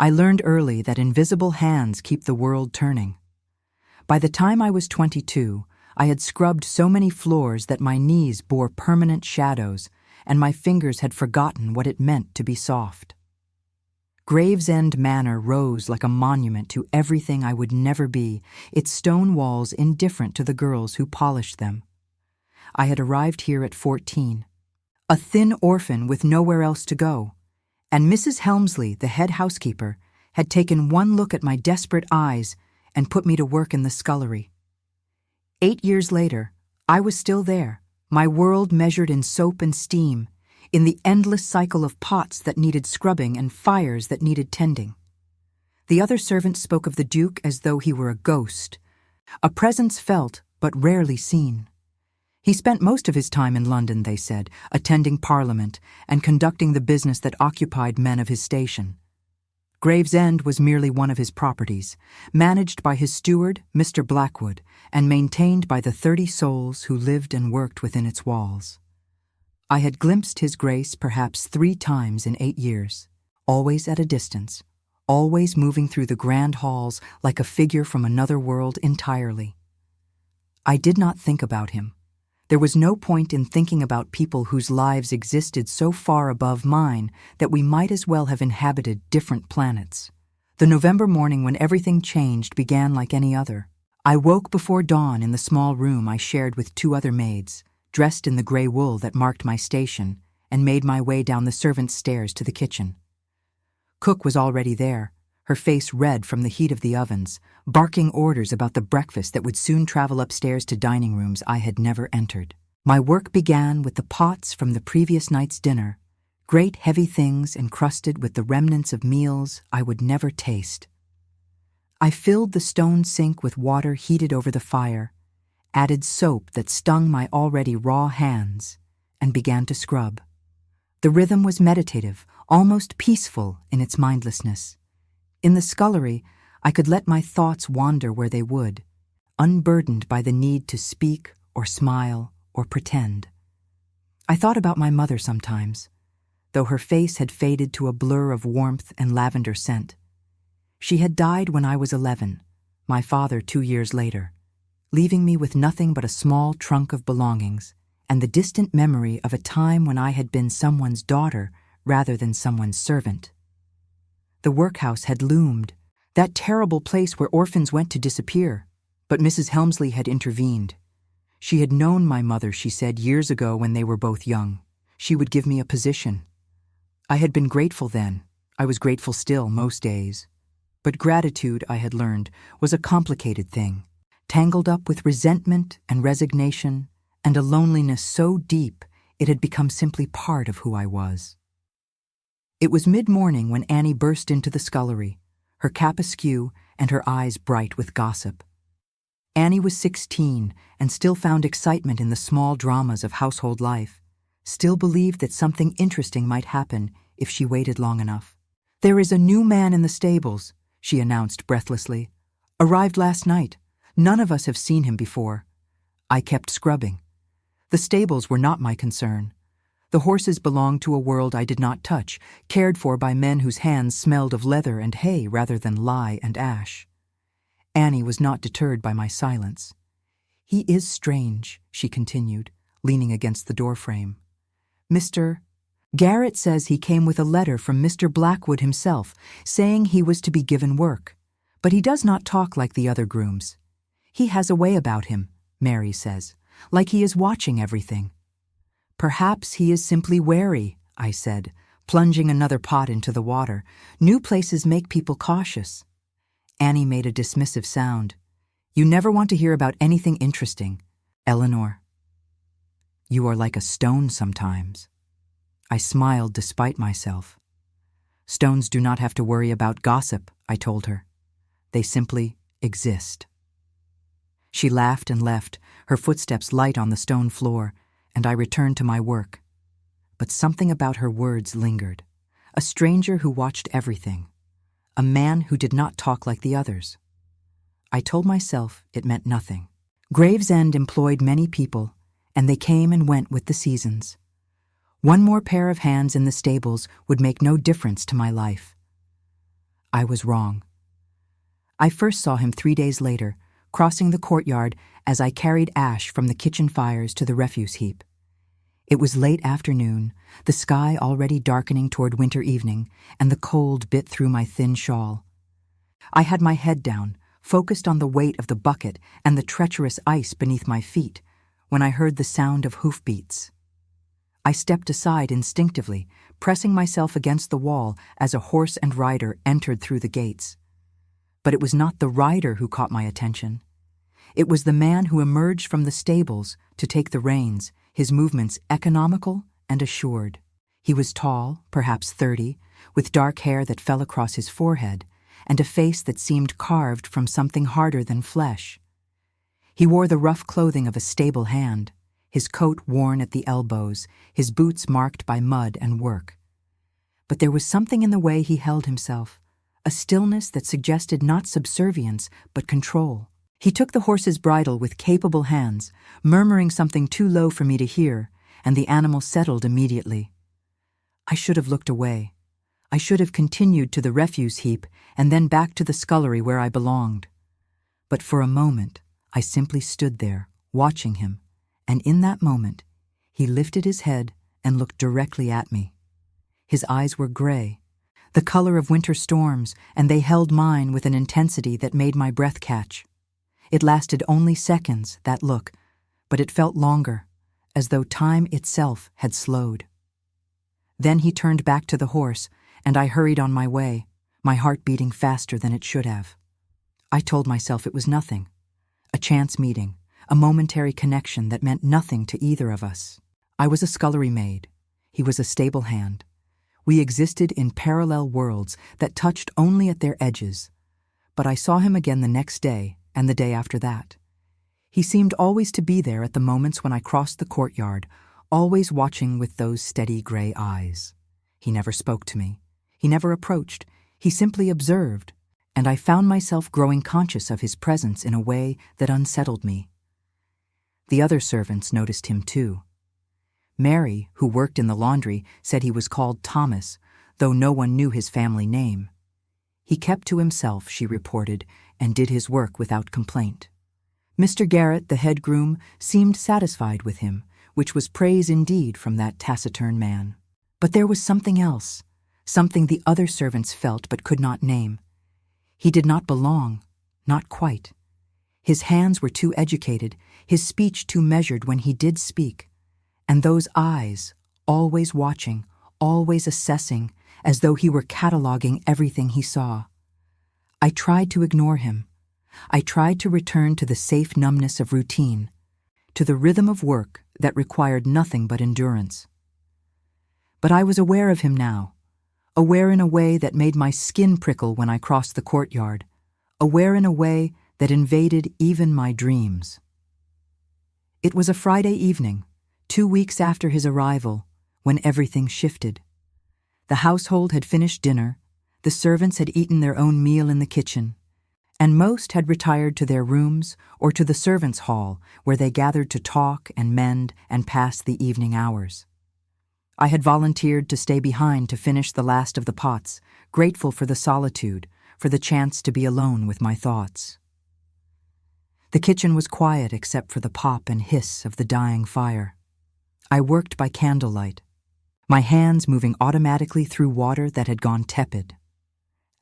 I learned early that invisible hands keep the world turning. By the time I was 22, I had scrubbed so many floors that my knees bore permanent shadows, and my fingers had forgotten what it meant to be soft. Gravesend Manor rose like a monument to everything I would never be, its stone walls indifferent to the girls who polished them. I had arrived here at 14, a thin orphan with nowhere else to go, and Mrs. Helmsley, the head housekeeper, had taken one look at my desperate eyes and put me to work in the scullery. 8 years later, I was still there, my world measured in soap and steam, in the endless cycle of pots that needed scrubbing and fires that needed tending. The other servants spoke of the Duke as though he were a ghost, a presence felt but rarely seen. He spent most of his time in London, they said, attending Parliament and conducting the business that occupied men of his station. Gravesend was merely one of his properties, managed by his steward, Mr. Blackwood, and maintained by the 30 souls who lived and worked within its walls. I had glimpsed his grace perhaps 3 times in 8 years, always at a distance, always moving through the grand halls like a figure from another world entirely. I did not think about him. There was no point in thinking about people whose lives existed so far above mine that we might as well have inhabited different planets. The November morning when everything changed began like any other. I woke before dawn in the small room I shared with 2 other maids, dressed in the gray wool that marked my station, and made my way down the servants' stairs to the kitchen. Cook was already there, her face red from the heat of the ovens, barking orders about the breakfast that would soon travel upstairs to dining rooms I had never entered. My work began with the pots from the previous night's dinner, great heavy things encrusted with the remnants of meals I would never taste. I filled the stone sink with water heated over the fire, added soap that stung my already raw hands, and began to scrub. The rhythm was meditative, almost peaceful in its mindlessness. In the scullery, I could let my thoughts wander where they would, unburdened by the need to speak or smile or pretend. I thought about my mother sometimes, though her face had faded to a blur of warmth and lavender scent. She had died when I was 11, my father 2 years later, leaving me with nothing but a small trunk of belongings and the distant memory of a time when I had been someone's daughter rather than someone's servant. The workhouse had loomed, that terrible place where orphans went to disappear, but Mrs. Helmsley had intervened. She had known my mother, she said, years ago when they were both young. She would give me a position. I had been grateful then. I was grateful still most days. But gratitude, I had learned, was a complicated thing, tangled up with resentment and resignation and a loneliness so deep it had become simply part of who I was. It was mid-morning when Annie burst into the scullery, her cap askew and her eyes bright with gossip. Annie was 16 and still found excitement in the small dramas of household life, still believed that something interesting might happen if she waited long enough. "There is a new man in the stables," she announced breathlessly. "Arrived last night. None of us have seen him before." I kept scrubbing. The stables were not my concern. The horses belonged to a world I did not touch, cared for by men whose hands smelled of leather and hay rather than lye and ash. Annie was not deterred by my silence. "He is strange," she continued, leaning against the doorframe. "Mr. Garrett says he came with a letter from Mr. Blackwood himself, saying he was to be given work. But he does not talk like the other grooms. He has a way about him, Mary says, like he is watching everything." "Perhaps he is simply wary," I said, plunging another pot into the water. "New places make people cautious." Annie made a dismissive sound. "You never want to hear about anything interesting, Eleanor. You are like a stone sometimes." I smiled despite myself. "Stones do not have to worry about gossip," I told her. "They simply exist." She laughed and left, her footsteps light on the stone floor, and I returned to my work. But something about her words lingered. A stranger who watched everything. A man who did not talk like the others. I told myself it meant nothing. Gravesend employed many people, and they came and went with the seasons. One more pair of hands in the stables would make no difference to my life. I was wrong. I first saw him 3 days later, crossing the courtyard as I carried ash from the kitchen fires to the refuse heap. It was late afternoon, the sky already darkening toward winter evening, and the cold bit through my thin shawl. I had my head down, focused on the weight of the bucket and the treacherous ice beneath my feet, when I heard the sound of hoofbeats. I stepped aside instinctively, pressing myself against the wall as a horse and rider entered through the gates. But it was not the rider who caught my attention. It was the man who emerged from the stables to take the reins, his movements economical and assured. He was tall, perhaps 30, with dark hair that fell across his forehead, and a face that seemed carved from something harder than flesh. He wore the rough clothing of a stable hand, his coat worn at the elbows, his boots marked by mud and work. But there was something in the way he held himself, a stillness that suggested not subservience but control. He took the horse's bridle with capable hands, murmuring something too low for me to hear, and the animal settled immediately. I should have looked away. I should have continued to the refuse heap and then back to the scullery where I belonged. But for a moment, I simply stood there, watching him, and in that moment, he lifted his head and looked directly at me. His eyes were gray, the color of winter storms, and they held mine with an intensity that made my breath catch. It lasted only seconds, that look, but it felt longer, as though time itself had slowed. Then he turned back to the horse, and I hurried on my way, my heart beating faster than it should have. I told myself it was nothing, a chance meeting, a momentary connection that meant nothing to either of us. I was a scullery maid. He was a stable hand. We existed in parallel worlds that touched only at their edges. But I saw him again the next day, and the day after that. He seemed always to be there at the moments when I crossed the courtyard, always watching with those steady gray eyes. He never spoke to me. He never approached. He simply observed, and I found myself growing conscious of his presence in a way that unsettled me. The other servants noticed him too. Mary, who worked in the laundry, said he was called Thomas, though no one knew his family name. He kept to himself, she reported, and did his work without complaint. Mr. Garrett, the head groom, seemed satisfied with him, which was praise indeed from that taciturn man. But there was something else, something the other servants felt but could not name. He did not belong, not quite. His hands were too educated, his speech too measured when he did speak. And those eyes, always watching, always assessing, as though he were cataloging everything he saw. I tried to ignore him. I tried to return to the safe numbness of routine, to the rhythm of work that required nothing but endurance. But I was aware of him now, aware in a way that made my skin prickle when I crossed the courtyard, aware in a way that invaded even my dreams. It was a Friday evening, 2 weeks after his arrival, when everything shifted. The household had finished dinner, the servants had eaten their own meal in the kitchen, and most had retired to their rooms or to the servants' hall, where they gathered to talk and mend and pass the evening hours. I had volunteered to stay behind to finish the last of the pots, grateful for the solitude, for the chance to be alone with my thoughts. The kitchen was quiet except for the pop and hiss of the dying fire. I worked by candlelight, my hands moving automatically through water that had gone tepid.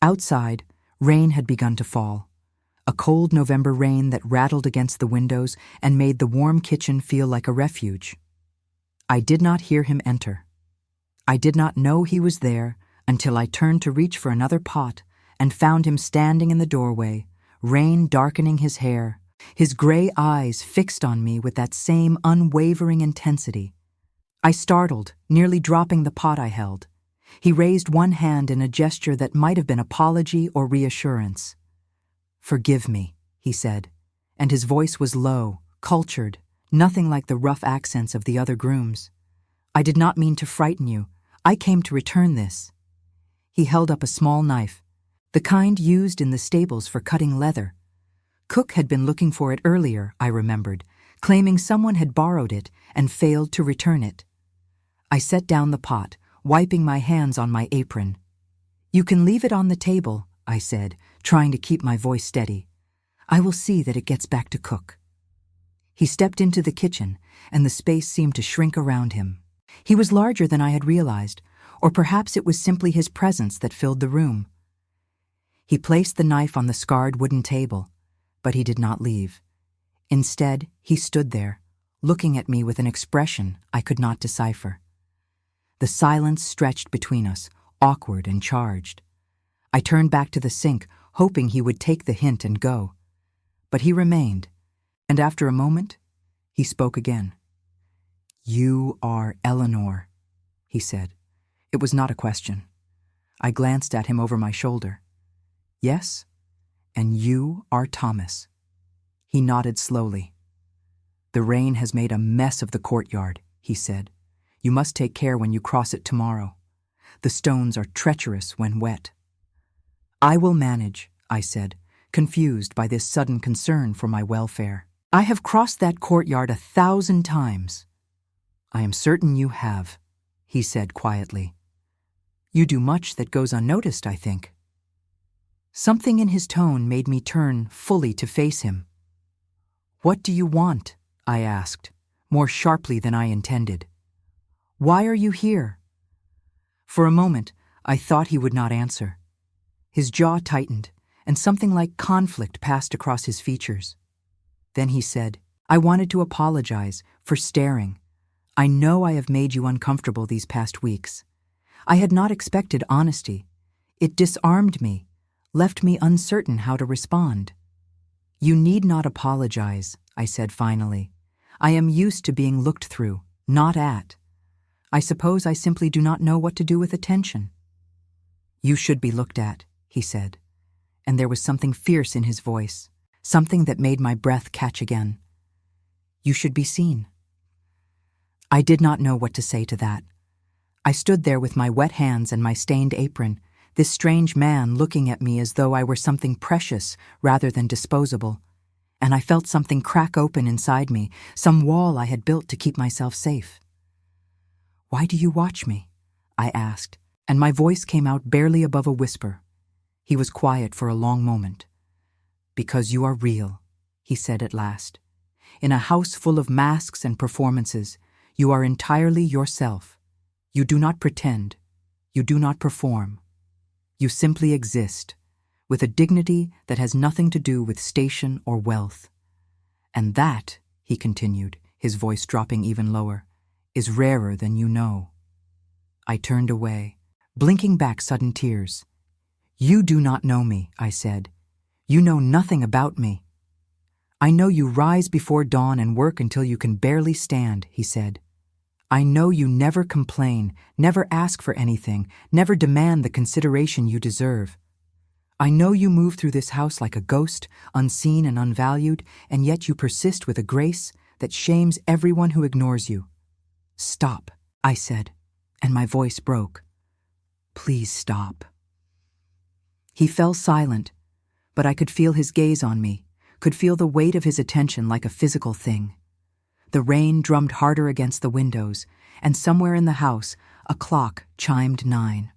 Outside, rain had begun to fall, a cold November rain that rattled against the windows and made the warm kitchen feel like a refuge. I did not hear him enter. I did not know he was there until I turned to reach for another pot and found him standing in the doorway, rain darkening his hair, his gray eyes fixed on me with that same unwavering intensity. I startled, nearly dropping the pot I held. He raised one hand in a gesture that might have been apology or reassurance. "Forgive me," he said, and his voice was low, cultured, nothing like the rough accents of the other grooms. "I did not mean to frighten you. I came to return this." He held up a small knife, the kind used in the stables for cutting leather. Cook had been looking for it earlier, I remembered, claiming someone had borrowed it and failed to return it. I set down the pot, wiping my hands on my apron. "You can leave it on the table," I said, trying to keep my voice steady. "I will see that it gets back to cook." He stepped into the kitchen, and the space seemed to shrink around him. He was larger than I had realized, or perhaps it was simply his presence that filled the room. He placed the knife on the scarred wooden table, but he did not leave. Instead, he stood there, looking at me with an expression I could not decipher. The silence stretched between us, awkward and charged. I turned back to the sink, hoping he would take the hint and go. But he remained, and after a moment, he spoke again. "You are Eleanor," he said. It was not a question. I glanced at him over my shoulder. "Yes, and you are Thomas." He nodded slowly. "The rain has made a mess of the courtyard," he said. "You must take care when you cross it tomorrow. The stones are treacherous when wet." "I will manage," I said, confused by this sudden concern for my welfare. "I have crossed that courtyard 1,000 times." "I am certain you have," he said quietly. "You do much that goes unnoticed, I think." Something in his tone made me turn fully to face him. "What do you want?" I asked, more sharply than I intended. "Why are you here?" For a moment, I thought he would not answer. His jaw tightened, and something like conflict passed across his features. Then he said, "I wanted to apologize for staring. I know I have made you uncomfortable these past weeks. I had not expected honesty. It disarmed me, left me uncertain how to respond." "You need not apologize," I said finally. "I am used to being looked through, not at. I suppose I simply do not know what to do with attention." "You should be looked at," he said, and there was something fierce in his voice, something that made my breath catch again. "You should be seen." I did not know what to say to that. I stood there with my wet hands and my stained apron, this strange man looking at me as though I were something precious rather than disposable, and I felt something crack open inside me, some wall I had built to keep myself safe. "Why do you watch me?" I asked, and my voice came out barely above a whisper. He was quiet for a long moment. "Because you are real," he said at last. "In a house full of masks and performances, you are entirely yourself. You do not pretend. You do not perform. You simply exist, with a dignity that has nothing to do with station or wealth. And that," he continued, his voice dropping even lower, "is rarer than you know." I turned away, blinking back sudden tears. "You do not know me," I said. "You know nothing about me." "I know you rise before dawn and work until you can barely stand," he said. "I know you never complain, never ask for anything, never demand the consideration you deserve. I know you move through this house like a ghost, unseen and unvalued, and yet you persist with a grace that shames everyone who ignores you." "Stop," I said, and my voice broke. "Please stop." He fell silent, but I could feel his gaze on me, could feel the weight of his attention like a physical thing. The rain drummed harder against the windows, and somewhere in the house, a clock chimed 9.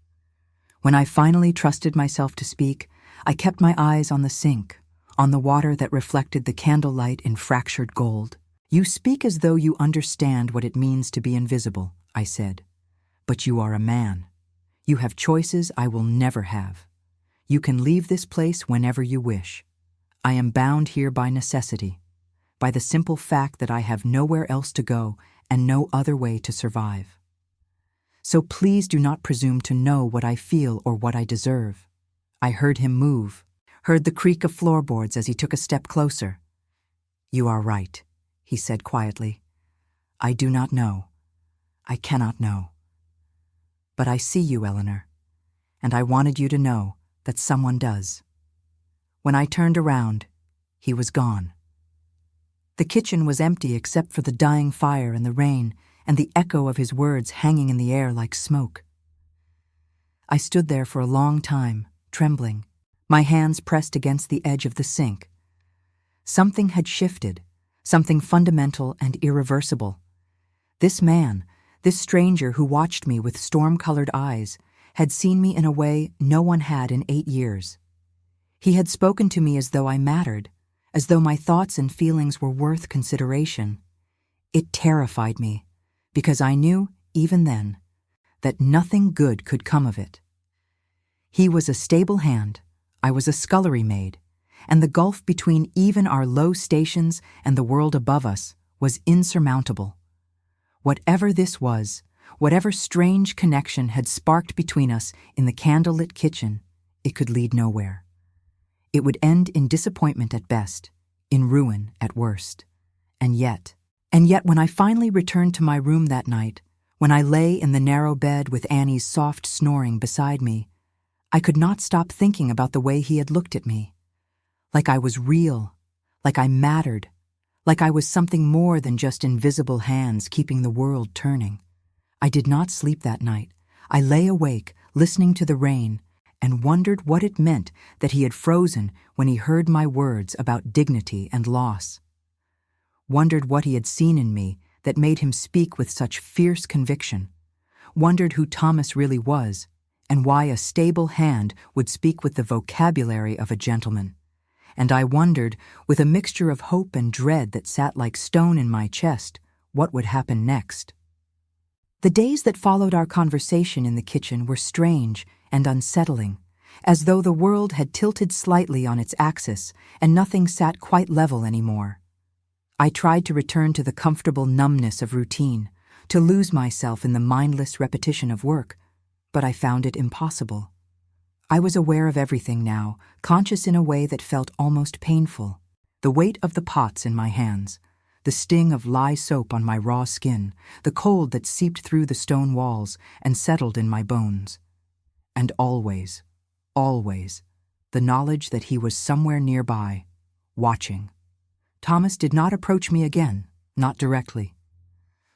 When I finally trusted myself to speak, I kept my eyes on the sink, on the water that reflected the candlelight in fractured gold. "You speak as though you understand what it means to be invisible," I said. "But you are a man. You have choices I will never have. You can leave this place whenever you wish. I am bound here by necessity, by the simple fact that I have nowhere else to go and no other way to survive. So please do not presume to know what I feel or what I deserve." I heard him move, heard the creak of floorboards as he took a step closer. "You are right," he said quietly. "I do not know. I cannot know. But I see you, Eleanor, and I wanted you to know that someone does." When I turned around, he was gone. The kitchen was empty except for the dying fire and the rain and the echo of his words hanging in the air like smoke. I stood there for a long time, trembling, my hands pressed against the edge of the sink. Something had shifted, something fundamental and irreversible. This man, this stranger who watched me with storm-colored eyes, had seen me in a way no one had in 8 years. He had spoken to me as though I mattered, as though my thoughts and feelings were worth consideration. It terrified me, because I knew, even then, that nothing good could come of it. He was a stable hand, I was a scullery maid, and the gulf between even our low stations and the world above us was insurmountable. Whatever this was, whatever strange connection had sparked between us in the candlelit kitchen, it could lead nowhere. It would end in disappointment at best, in ruin at worst. And yet when I finally returned to my room that night, when I lay in the narrow bed with Annie's soft snoring beside me, I could not stop thinking about the way he had looked at me. Like I was real, like I mattered, like I was something more than just invisible hands keeping the world turning. I did not sleep that night. I lay awake, listening to the rain, and wondered what it meant that he had frozen when he heard my words about dignity and loss. Wondered what he had seen in me that made him speak with such fierce conviction. Wondered who Thomas really was, and why a stable hand would speak with the vocabulary of a gentleman. And I wondered, with a mixture of hope and dread that sat like stone in my chest, what would happen next. The days that followed our conversation in the kitchen were strange and unsettling, as though the world had tilted slightly on its axis and nothing sat quite level anymore. I tried to return to the comfortable numbness of routine, to lose myself in the mindless repetition of work, but I found it impossible. I was aware of everything now, conscious in a way that felt almost painful. The weight of the pots in my hands, the sting of lye soap on my raw skin, the cold that seeped through the stone walls and settled in my bones. And always, the knowledge that he was somewhere nearby, watching. Thomas did not approach me again, not directly.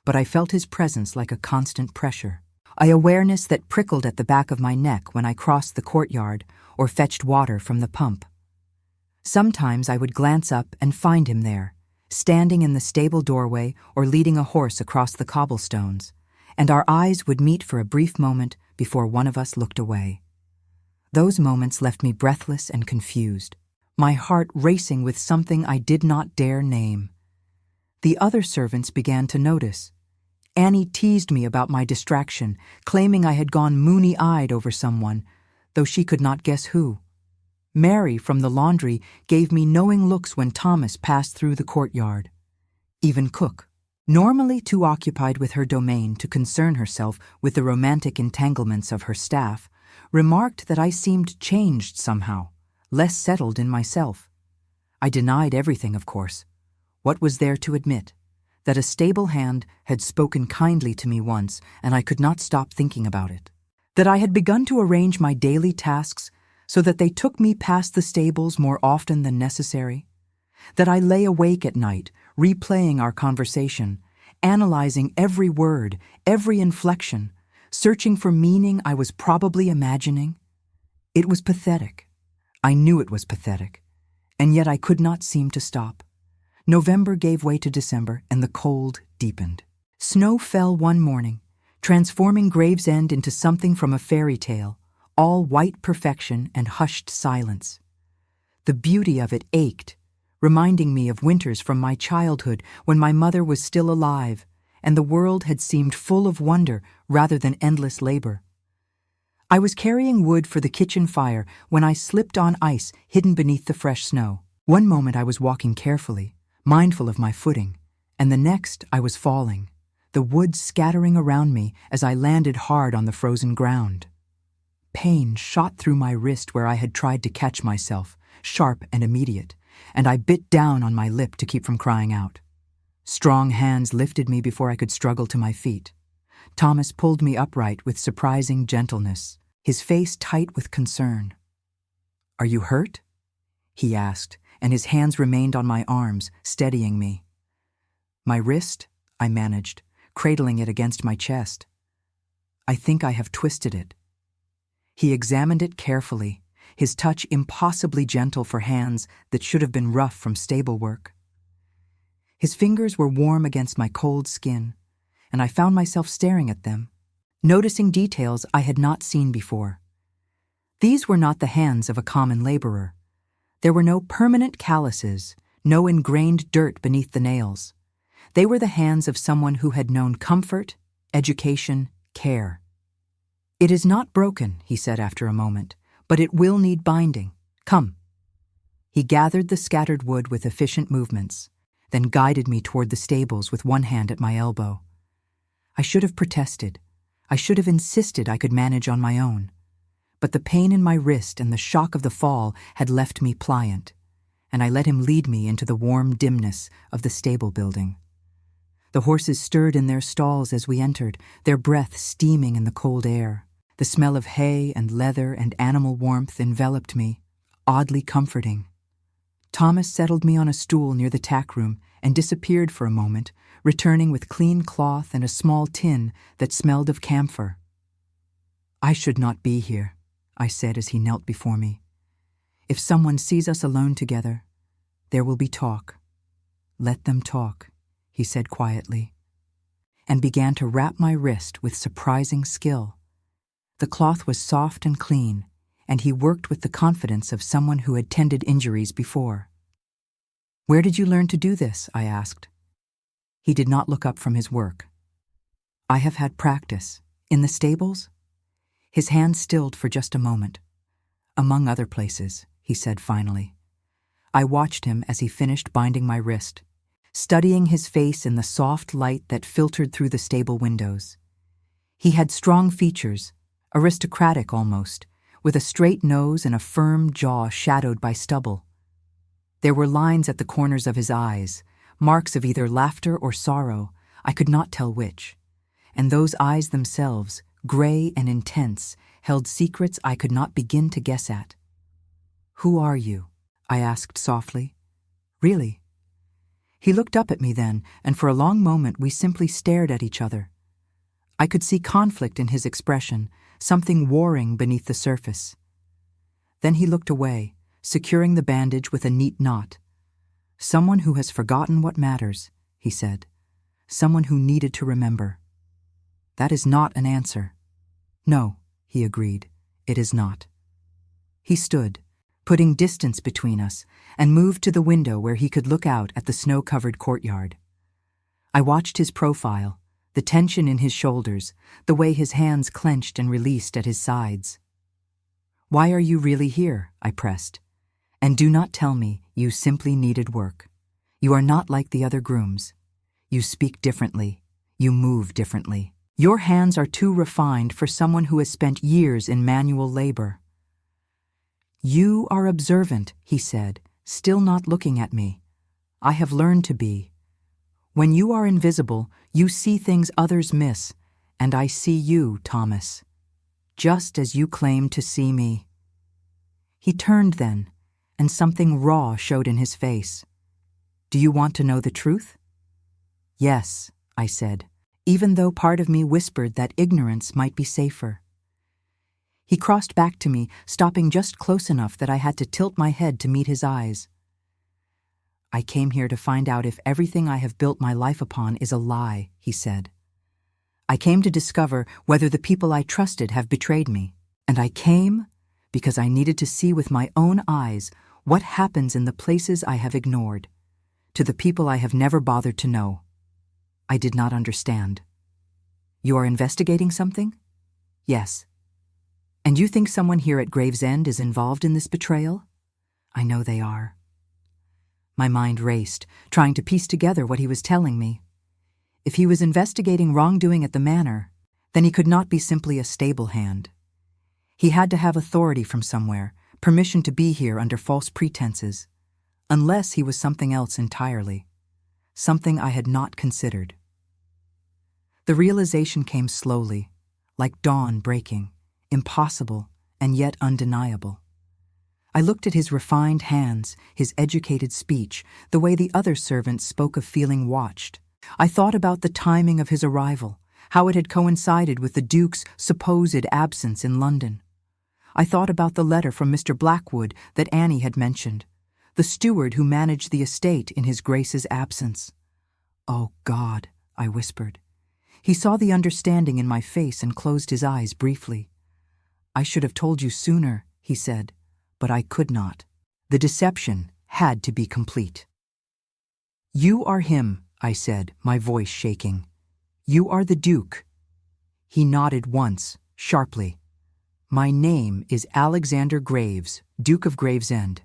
But I felt his presence like a constant pressure, an awareness that prickled at the back of my neck when I crossed the courtyard or fetched water from the pump. Sometimes I would glance up and find him there, standing in the stable doorway or leading a horse across the cobblestones, and our eyes would meet for a brief moment before one of us looked away. Those moments left me breathless and confused, my heart racing with something I did not dare name. The other servants began to notice. Annie teased me about my distraction, claiming I had gone moony-eyed over someone, though she could not guess who. Mary from the laundry gave me knowing looks when Thomas passed through the courtyard. Even Cook, normally too occupied with her domain to concern herself with the romantic entanglements of her staff, remarked that I seemed changed somehow, less settled in myself. I denied everything, of course. What was there to admit? That a stable hand had spoken kindly to me once, and I could not stop thinking about it. That I had begun to arrange my daily tasks so that they took me past the stables more often than necessary. That I lay awake at night, replaying our conversation, analyzing every word, every inflection, searching for meaning I was probably imagining. It was pathetic. I knew it was pathetic, and yet I could not seem to stop. November gave way to December, and the cold deepened. Snow fell one morning, transforming Gravesend into something from a fairy tale, all white perfection and hushed silence. The beauty of it ached, reminding me of winters from my childhood when my mother was still alive, and the world had seemed full of wonder rather than endless labor. I was carrying wood for the kitchen fire when I slipped on ice hidden beneath the fresh snow. One moment I was walking carefully, mindful of my footing, and the next I was falling, the wood scattering around me as I landed hard on the frozen ground. Pain shot through my wrist where I had tried to catch myself, sharp and immediate, and I bit down on my lip to keep from crying out. Strong hands lifted me before I could struggle to my feet. Thomas pulled me upright with surprising gentleness, his face tight with concern. "Are you hurt?" he asked, and his hands remained on my arms, steadying me. "My wrist," I managed, cradling it against my chest. "I think I have twisted it." He examined it carefully, his touch impossibly gentle for hands that should have been rough from stable work. His fingers were warm against my cold skin, and I found myself staring at them, noticing details I had not seen before. These were not the hands of a common laborer. There were no permanent calluses, no ingrained dirt beneath the nails. They were the hands of someone who had known comfort, education, care. "It is not broken," he said after a moment, "but it will need binding. Come." He gathered the scattered wood with efficient movements, then guided me toward the stables with one hand at my elbow. I should have protested. I should have insisted I could manage on my own. But the pain in my wrist and the shock of the fall had left me pliant, and I let him lead me into the warm dimness of the stable building. The horses stirred in their stalls as we entered, their breath steaming in the cold air. The smell of hay and leather and animal warmth enveloped me, oddly comforting. Thomas settled me on a stool near the tack room and disappeared for a moment, returning with clean cloth and a small tin that smelled of camphor. "I should not be here," I said as he knelt before me. "If someone sees us alone together, there will be talk. Let them talk," he said quietly, and began to wrap my wrist with surprising skill. The cloth was soft and clean, and he worked with the confidence of someone who had tended injuries before. "Where did you learn to do this?" I asked. He did not look up from his work. "I have had practice. In the stables?" His hand stilled for just a moment. "Among other places," he said finally. I watched him as he finished binding my wrist, studying his face in the soft light that filtered through the stable windows. He had strong features, aristocratic almost, with a straight nose and a firm jaw shadowed by stubble. There were lines at the corners of his eyes, marks of either laughter or sorrow, I could not tell which, and those eyes themselves, gray and intense, held secrets I could not begin to guess at. "Who are you?" I asked softly. "Really?" He looked up at me then, and for a long moment we simply stared at each other. I could see conflict in his expression, something warring beneath the surface. Then he looked away, securing the bandage with a neat knot. "Someone who has forgotten what matters," he said. "Someone who needed to remember." "That is not an answer." "No," he agreed, "it is not." He stood, putting distance between us, and moved to the window where he could look out at the snow-covered courtyard. I watched his profile, the tension in his shoulders, the way his hands clenched and released at his sides. "Why are you really here?" I pressed. "And do not tell me you simply needed work. You are not like the other grooms. You speak differently. You move differently. Your hands are too refined for someone who has spent years in manual labor." "You are observant," he said, still not looking at me. "I have learned to be. When you are invisible, you see things others miss, and I see you, Thomas, just as you claim to see me." He turned then, and something raw showed in his face. "Do you want to know the truth?" "Yes," I said, even though part of me whispered that ignorance might be safer. He crossed back to me, stopping just close enough that I had to tilt my head to meet his eyes. "I came here to find out if everything I have built my life upon is a lie," he said. "I came to discover whether the people I trusted have betrayed me. And I came because I needed to see with my own eyes what happens in the places I have ignored, to the people I have never bothered to know." I did not understand. "You are investigating something?" "Yes." "And you think someone here at Gravesend is involved in this betrayal?" "I know they are." My mind raced, trying to piece together what he was telling me. If he was investigating wrongdoing at the manor, then he could not be simply a stable hand. He had to have authority from somewhere, permission to be here under false pretenses, unless he was something else entirely, something I had not considered. The realization came slowly, like dawn breaking, impossible and yet undeniable. I looked at his refined hands, his educated speech, the way the other servants spoke of feeling watched. I thought about the timing of his arrival, how it had coincided with the Duke's supposed absence in London. I thought about the letter from Mr. Blackwood that Annie had mentioned, the steward who managed the estate in his Grace's absence. "Oh, God," I whispered. He saw the understanding in my face and closed his eyes briefly. "I should have told you sooner," he said, "but I could not." The deception had to be complete. "You are him," I said, my voice shaking. "You are the Duke." He nodded once, sharply. "My name is Alexander Graves, Duke of Gravesend.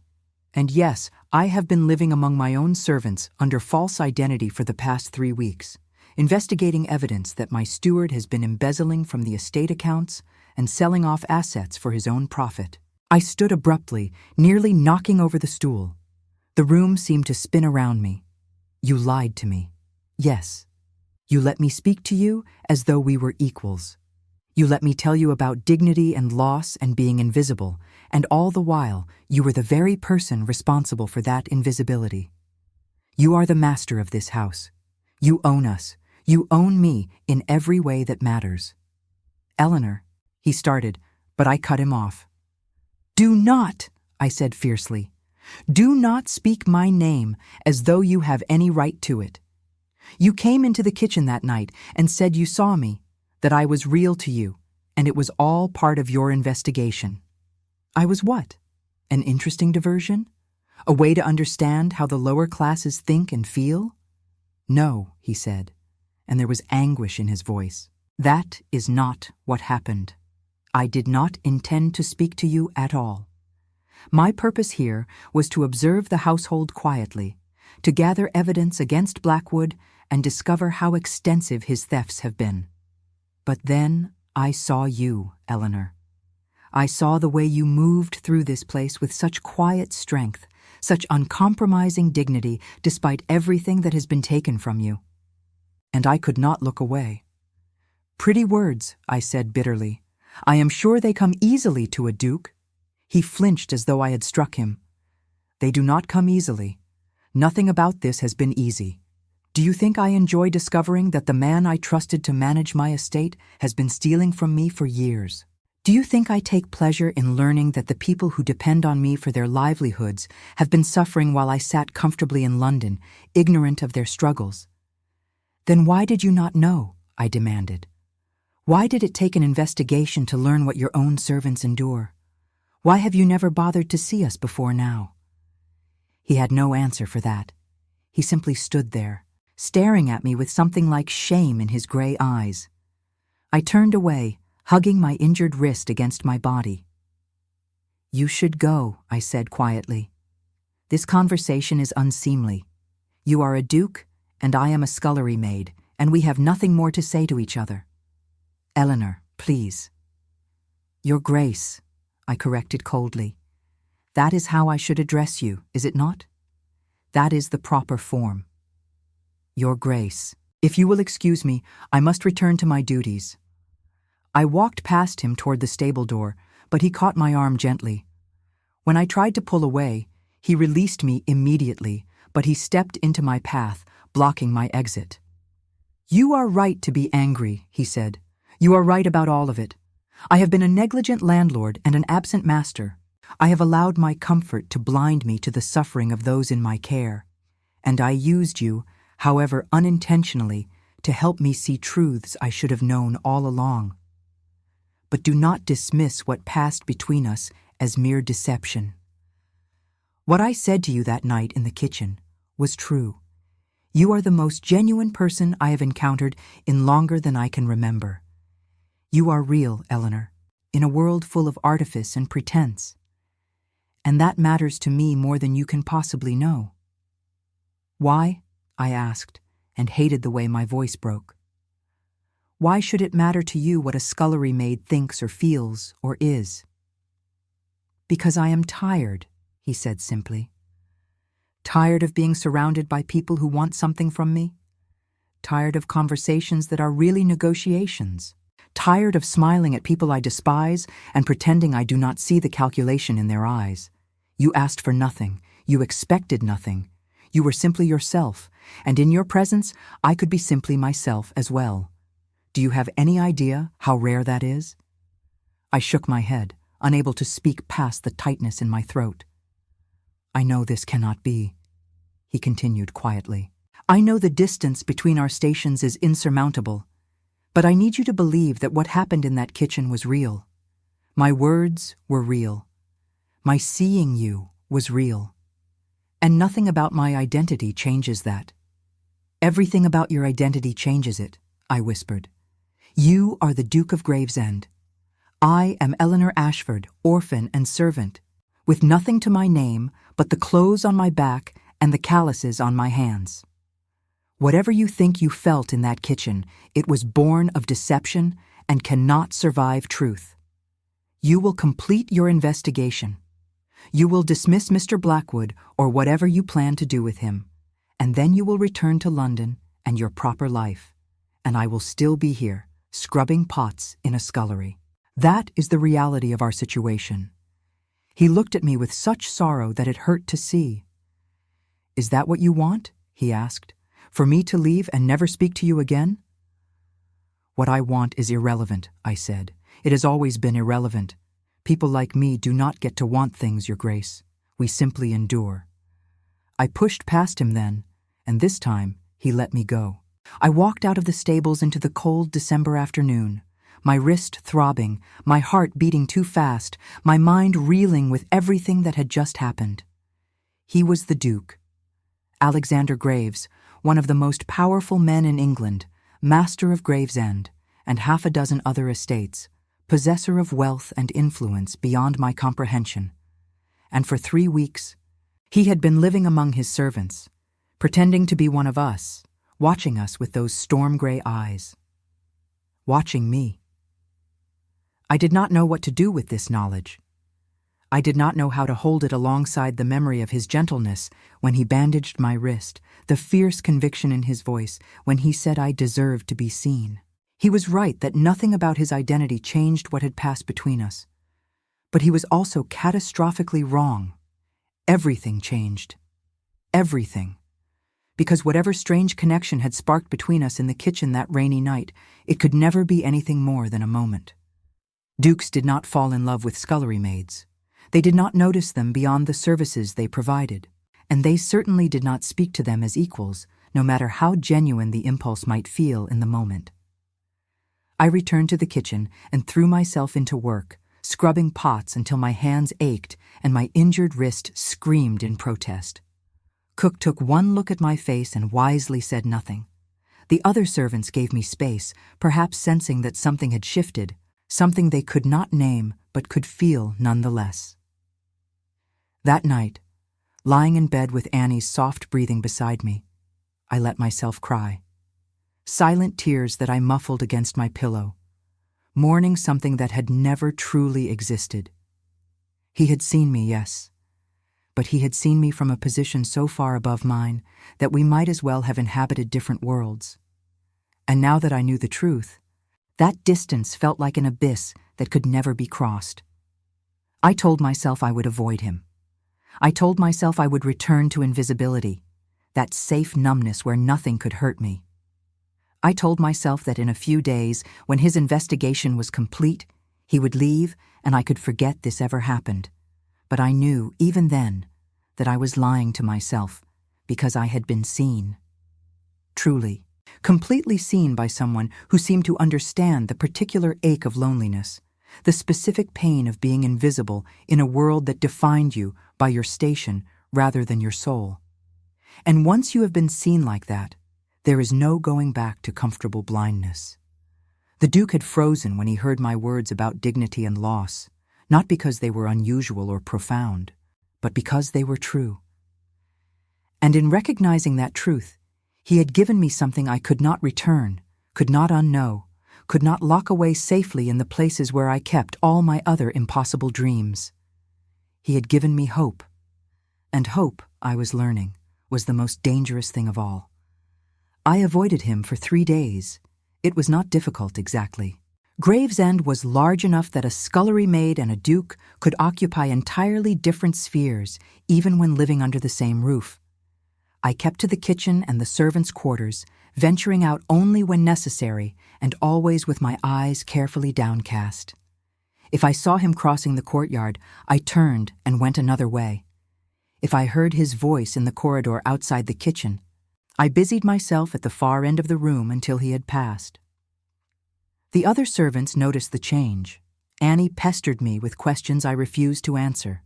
And yes, I have been living among my own servants under false identity for the past 3 weeks, investigating evidence that my steward has been embezzling from the estate accounts and selling off assets for his own profit." I stood abruptly, nearly knocking over the stool. The room seemed to spin around me. "You lied to me. Yes. You let me speak to you as though we were equals. You let me tell you about dignity and loss and being invisible, and all the while you were the very person responsible for that invisibility. You are the master of this house. You own us. You own me in every way that matters." "Eleanor," he started, but I cut him off. "Do not," I said fiercely. "Do not speak my name as though you have any right to it. You came into the kitchen that night and said you saw me, that I was real to you, and it was all part of your investigation. I was what? An interesting diversion? A way to understand how the lower classes think and feel?" "No," he said, and there was anguish in his voice. "That is not what happened. I did not intend to speak to you at all. My purpose here was to observe the household quietly, to gather evidence against Blackwood and discover how extensive his thefts have been. But then I saw you, Eleanor. I saw the way you moved through this place with such quiet strength, such uncompromising dignity despite everything that has been taken from you. And I could not look away." "Pretty words," I said bitterly. "I am sure they come easily to a duke." He flinched as though I had struck him. "They do not come easily. Nothing about this has been easy. Do you think I enjoy discovering that the man I trusted to manage my estate has been stealing from me for years? Do you think I take pleasure in learning that the people who depend on me for their livelihoods have been suffering while I sat comfortably in London, ignorant of their struggles? Then why did you not know?" I demanded. "Why did it take an investigation to learn what your own servants endure? Why have you never bothered to see us before now?" He had no answer for that. He simply stood there, staring at me with something like shame in his gray eyes. I turned away, hugging my injured wrist against my body. "You should go," I said quietly. "This conversation is unseemly. You are a duke, and I am a scullery maid, and we have nothing more to say to each other. Eleanor, please." "Your Grace," I corrected coldly. "That is how I should address you, is it not? That is the proper form." "Your Grace. If you will excuse me, I must return to my duties." I walked past him toward the stable door, but he caught my arm gently. When I tried to pull away, he released me immediately, but he stepped into my path, blocking my exit. "You are right to be angry," he said. "You are right about all of it. I have been a negligent landlord and an absent master. I have allowed my comfort to blind me to the suffering of those in my care, and I used you, however unintentionally, to help me see truths I should have known all along. But do not dismiss what passed between us as mere deception. What I said to you that night in the kitchen was true. You are the most genuine person I have encountered in longer than I can remember. You are real, Eleanor, in a world full of artifice and pretense. And that matters to me more than you can possibly know." "Why?" I asked, and hated the way my voice broke. "Why should it matter to you what a scullery maid thinks or feels or is?" "Because I am tired," he said simply. "Tired of being surrounded by people who want something from me. Tired of conversations that are really negotiations. Tired of smiling at people I despise and pretending I do not see the calculation in their eyes. You asked for nothing. You expected nothing. You were simply yourself, and in your presence I could be simply myself as well. Do you have any idea how rare that is?" I shook my head, unable to speak past the tightness in my throat. "I know this cannot be," he continued quietly. "I know the distance between our stations is insurmountable. But I need you to believe that what happened in that kitchen was real. My words were real. My seeing you was real. And nothing about my identity changes that. Everything about your identity changes it, I whispered. You are the Duke of Gravesend. I am Eleanor Ashford, orphan and servant, with nothing to my name but the clothes on my back and the calluses on my hands. Whatever you think you felt in that kitchen, it was born of deception and cannot survive truth. You will complete your investigation. You will dismiss Mr. Blackwood or whatever you plan to do with him, and then you will return to London and your proper life, and I will still be here, scrubbing pots in a scullery. That is the reality of our situation. He looked at me with such sorrow that it hurt to see. Is that what you want? He asked. For me to leave and never speak to you again? What I want is irrelevant, I said. It has always been irrelevant. People like me do not get to want things, Your Grace. We simply endure. I pushed past him then, and this time he let me go. I walked out of the stables into the cold December afternoon, my wrist throbbing, my heart beating too fast, my mind reeling with everything that had just happened. He was the Duke. Alexander Graves, one of the most powerful men in England, master of Gravesend, and half a dozen other estates, possessor of wealth and influence beyond my comprehension. And for 3 weeks, he had been living among his servants, pretending to be one of us, watching us with those storm-gray eyes. Watching me. I did not know what to do with this knowledge. I did not know how to hold it alongside the memory of his gentleness when he bandaged my wrist, the fierce conviction in his voice when he said I deserved to be seen. He was right that nothing about his identity changed what had passed between us. But he was also catastrophically wrong. Everything changed. Everything. Because whatever strange connection had sparked between us in the kitchen that rainy night, it could never be anything more than a moment. Dukes did not fall in love with scullery maids. They did not notice them beyond the services they provided, and they certainly did not speak to them as equals, no matter how genuine the impulse might feel in the moment. I returned to the kitchen and threw myself into work, scrubbing pots until my hands ached and my injured wrist screamed in protest. Cook took one look at my face and wisely said nothing. The other servants gave me space, perhaps sensing that something had shifted, something they could not name but could feel nonetheless. That night, lying in bed with Annie's soft breathing beside me, I let myself cry. Silent tears that I muffled against my pillow, mourning something that had never truly existed. He had seen me, yes, but he had seen me from a position so far above mine that we might as well have inhabited different worlds. And now that I knew the truth, that distance felt like an abyss that could never be crossed. I told myself I would avoid him. I told myself I would return to invisibility, that safe numbness where nothing could hurt me. I told myself that in a few days, when his investigation was complete, he would leave and I could forget this ever happened. But I knew, even then, that I was lying to myself because I had been seen. Truly, completely seen by someone who seemed to understand the particular ache of loneliness, the specific pain of being invisible in a world that defined you by your station rather than your soul. And once you have been seen like that, there is no going back to comfortable blindness. The Duke had frozen when he heard my words about dignity and loss, not because they were unusual or profound, but because they were true. And in recognizing that truth, he had given me something I could not return, could not unknow, could not lock away safely in the places where I kept all my other impossible dreams. He had given me hope. And hope, I was learning, was the most dangerous thing of all. I avoided him for 3 days. It was not difficult exactly. Gravesend was large enough that a scullery maid and a duke could occupy entirely different spheres, even when living under the same roof. I kept to the kitchen and the servants' quarters, venturing out only when necessary and always with my eyes carefully downcast. If I saw him crossing the courtyard, I turned and went another way. If I heard his voice in the corridor outside the kitchen, I busied myself at the far end of the room until he had passed. The other servants noticed the change. Annie pestered me with questions I refused to answer.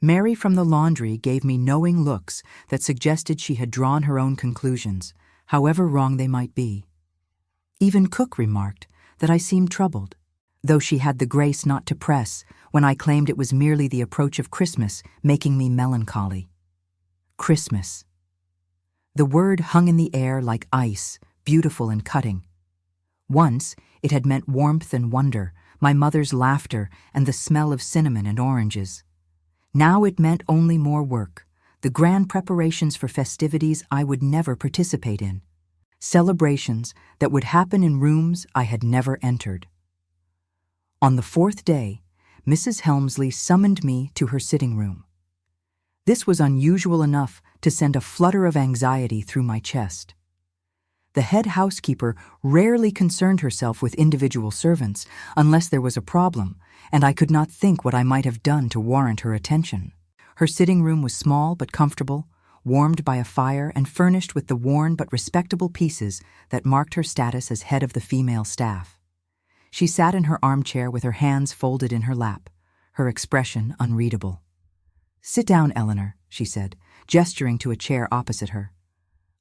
Mary from the laundry gave me knowing looks that suggested she had drawn her own conclusions, however wrong they might be. Even Cook remarked that I seemed troubled, though she had the grace not to press when I claimed it was merely the approach of Christmas making me melancholy. Christmas. The word hung in the air like ice, beautiful and cutting. Once, it had meant warmth and wonder, my mother's laughter and the smell of cinnamon and oranges. Now it meant only more work, the grand preparations for festivities I would never participate in, celebrations that would happen in rooms I had never entered. On the fourth day, Mrs. Helmsley summoned me to her sitting room. This was unusual enough to send a flutter of anxiety through my chest. The head housekeeper rarely concerned herself with individual servants unless there was a problem, and I could not think what I might have done to warrant her attention. Her sitting room was small but comfortable, warmed by a fire and furnished with the worn but respectable pieces that marked her status as head of the female staff. She sat in her armchair with her hands folded in her lap, her expression unreadable. "Sit down, Eleanor," she said, gesturing to a chair opposite her.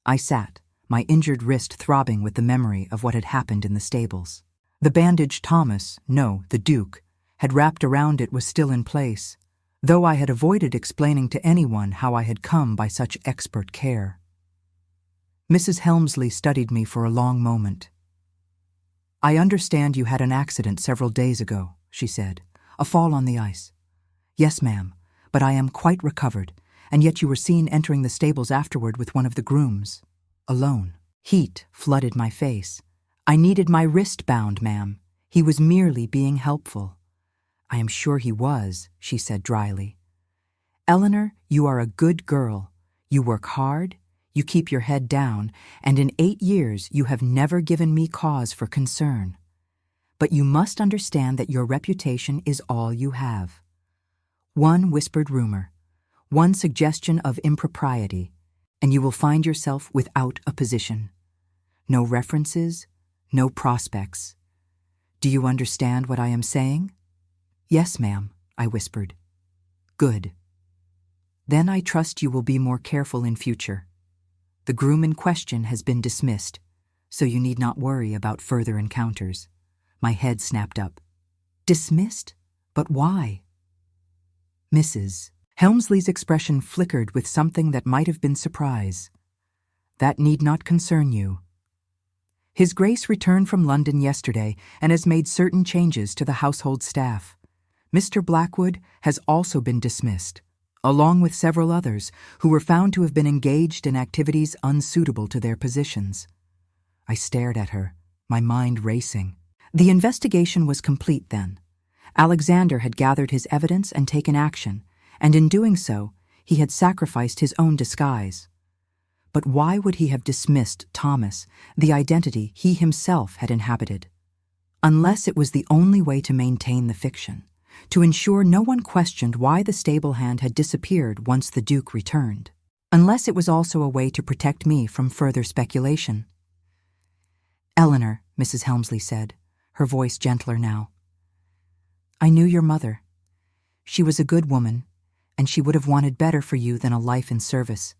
I sat, my injured wrist throbbing with the memory of what had happened in the stables. The bandage the Duke, had wrapped around it was still in place, though I had avoided explaining to anyone how I had come by such expert care. Mrs. Helmsley studied me for a long moment. "I understand you had an accident several days ago," she said. "A fall on the ice." "Yes, ma'am, but I am quite recovered, and yet you were seen entering the stables afterward with one of the grooms. Alone." Heat flooded my face. "I needed my wrist bound, ma'am. He was merely being helpful." "I am sure he was," she said dryly. "Eleanor, you are a good girl. You work hard, you keep your head down, and in 8 years you have never given me cause for concern. But you must understand that your reputation is all you have. One whispered rumor, one suggestion of impropriety, and you will find yourself without a position. No references, no prospects. Do you understand what I am saying?" "Yes, ma'am," I whispered. "Good. Then I trust you will be more careful in future. The groom in question has been dismissed, so you need not worry about further encounters." My head snapped up. "Dismissed? But why?" "Mrs. Helmsley's expression flickered with something that might have been surprise. "That need not concern you. His Grace returned from London yesterday and has made certain changes to the household staff. Mr. Blackwood has also been dismissed, along with several others who were found to have been engaged in activities unsuitable to their positions." I stared at her, my mind racing. The investigation was complete then. Alexander had gathered his evidence and taken action, and in doing so, he had sacrificed his own disguise. But why would he have dismissed Thomas, the identity he himself had inhabited? Unless it was the only way to maintain the fiction, to ensure no one questioned why the stable hand had disappeared once the Duke returned. Unless it was also a way to protect me from further speculation. "Eleanor," Mrs. Helmsley said, her voice gentler now. "I knew your mother. She was a good woman, and she would have wanted better for you than a life in service.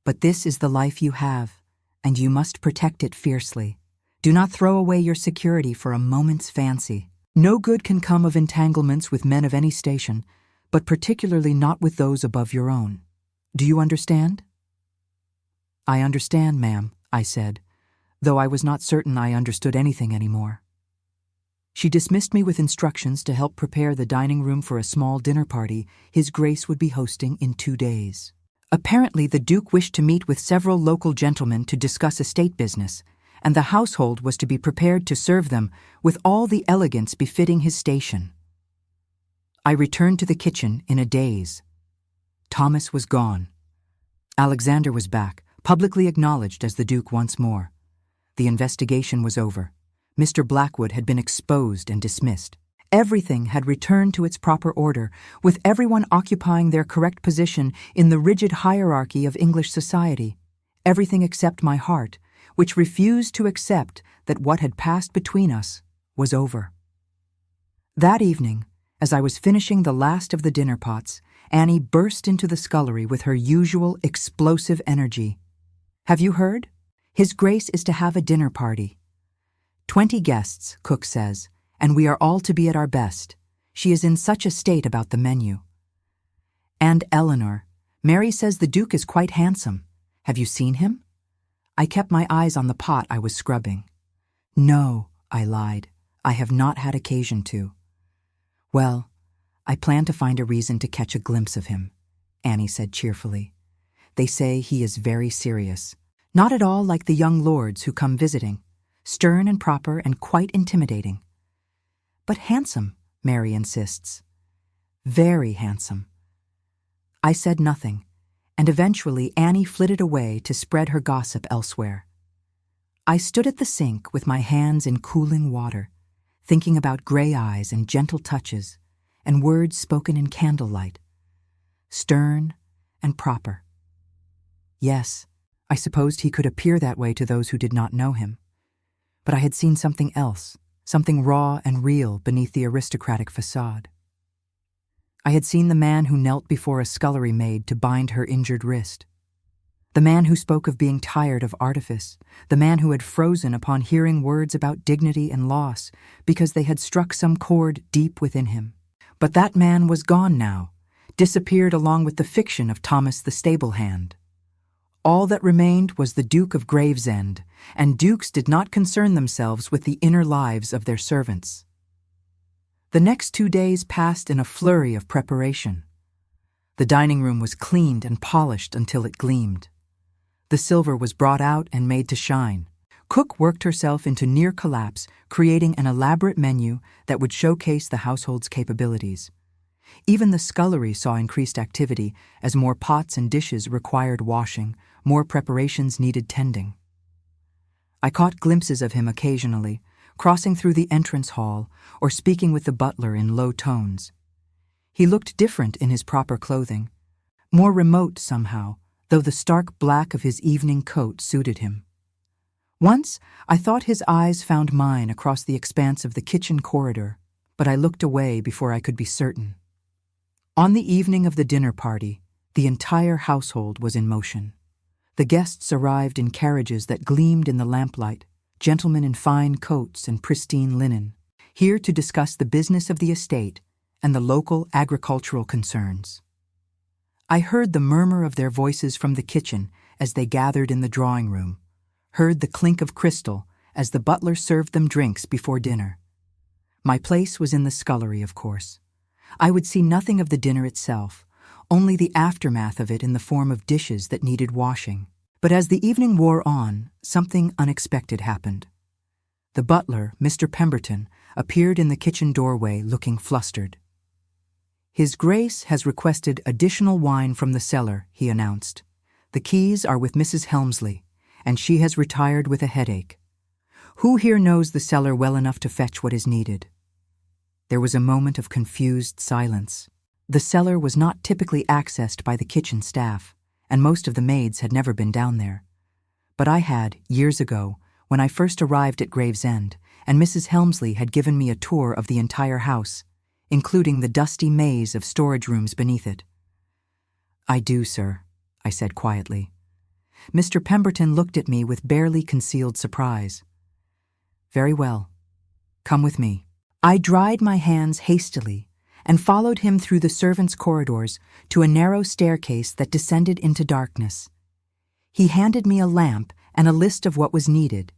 But this is the life you have, and you must protect it fiercely. Do not throw away your security for a moment's fancy. No good can come of entanglements with men of any station, but particularly not with those above your own. Do you understand?" "I understand, ma'am," I said, though I was not certain I understood anything anymore. She dismissed me with instructions to help prepare the dining room for a small dinner party His Grace would be hosting in 2 days. Apparently, the Duke wished to meet with several local gentlemen to discuss estate business, and the household was to be prepared to serve them with all the elegance befitting his station. I returned to the kitchen in a daze. Thomas was gone. Alexander was back, publicly acknowledged as the Duke once more. The investigation was over. Mr. Blackwood had been exposed and dismissed. Everything had returned to its proper order, with everyone occupying their correct position in the rigid hierarchy of English society. Everything except my heart, which refused to accept that what had passed between us was over. That evening, as I was finishing the last of the dinner pots Annie burst into the scullery with her usual explosive energy. "Have you heard? His Grace is to have a dinner party. 20 guests, cook says, and we are all to be at our best. She is in such a state about the menu. And Eleanor, Mary says the Duke is quite handsome. Have you seen him?" I kept my eyes on the pot I was scrubbing. "No," I lied. "I have not had occasion to." "Well, I plan to find a reason to catch a glimpse of him," Annie said cheerfully. "They say he is very serious. Not at all like the young lords who come visiting. Stern and proper and quite intimidating." "But handsome," Mary insists. "Very handsome." I said nothing, and eventually Annie flitted away to spread her gossip elsewhere. I stood at the sink with my hands in cooling water, thinking about gray eyes and gentle touches, and words spoken in candlelight. Stern and proper. Yes, I supposed he could appear that way to those who did not know him. But I had seen something else, something raw and real beneath the aristocratic facade. I had seen the man who knelt before a scullery maid to bind her injured wrist. The man who spoke of being tired of artifice, the man who had frozen upon hearing words about dignity and loss because they had struck some chord deep within him. But that man was gone now, disappeared along with the fiction of Thomas the stable hand. All that remained was the Duke of Gravesend, and dukes did not concern themselves with the inner lives of their servants. The next 2 days passed in a flurry of preparation. The dining room was cleaned and polished until it gleamed. The silver was brought out and made to shine. Cook worked herself into near collapse, creating an elaborate menu that would showcase the household's capabilities. Even the scullery saw increased activity as more pots and dishes required washing, more preparations needed tending. I caught glimpses of him occasionally, crossing through the entrance hall or speaking with the butler in low tones. He looked different in his proper clothing, more remote somehow, though the stark black of his evening coat suited him. Once, I thought his eyes found mine across the expanse of the kitchen corridor, but I looked away before I could be certain. On the evening of the dinner party, the entire household was in motion. The guests arrived in carriages that gleamed in the lamplight, gentlemen in fine coats and pristine linen, here to discuss the business of the estate and the local agricultural concerns. I heard the murmur of their voices from the kitchen as they gathered in the drawing room, heard the clink of crystal as the butler served them drinks before dinner. My place was in the scullery, of course. I would see nothing of the dinner itself, only the aftermath of it in the form of dishes that needed washing. But as the evening wore on, something unexpected happened. The butler, Mr. Pemberton, appeared in the kitchen doorway looking flustered. "His Grace has requested additional wine from the cellar," he announced. "The keys are with Mrs. Helmsley, and she has retired with a headache. Who here knows the cellar well enough to fetch what is needed?" There was a moment of confused silence. The cellar was not typically accessed by the kitchen staff, and most of the maids had never been down there. But I had, years ago, when I first arrived at Gravesend, and Mrs. Helmsley had given me a tour of the entire house, including the dusty maze of storage rooms beneath it. "I do, sir," I said quietly. Mr. Pemberton looked at me with barely concealed surprise. "Very well. Come with me." I dried my hands hastily and followed him through the servants' corridors to a narrow staircase that descended into darkness. He handed me a lamp and a list of what was needed,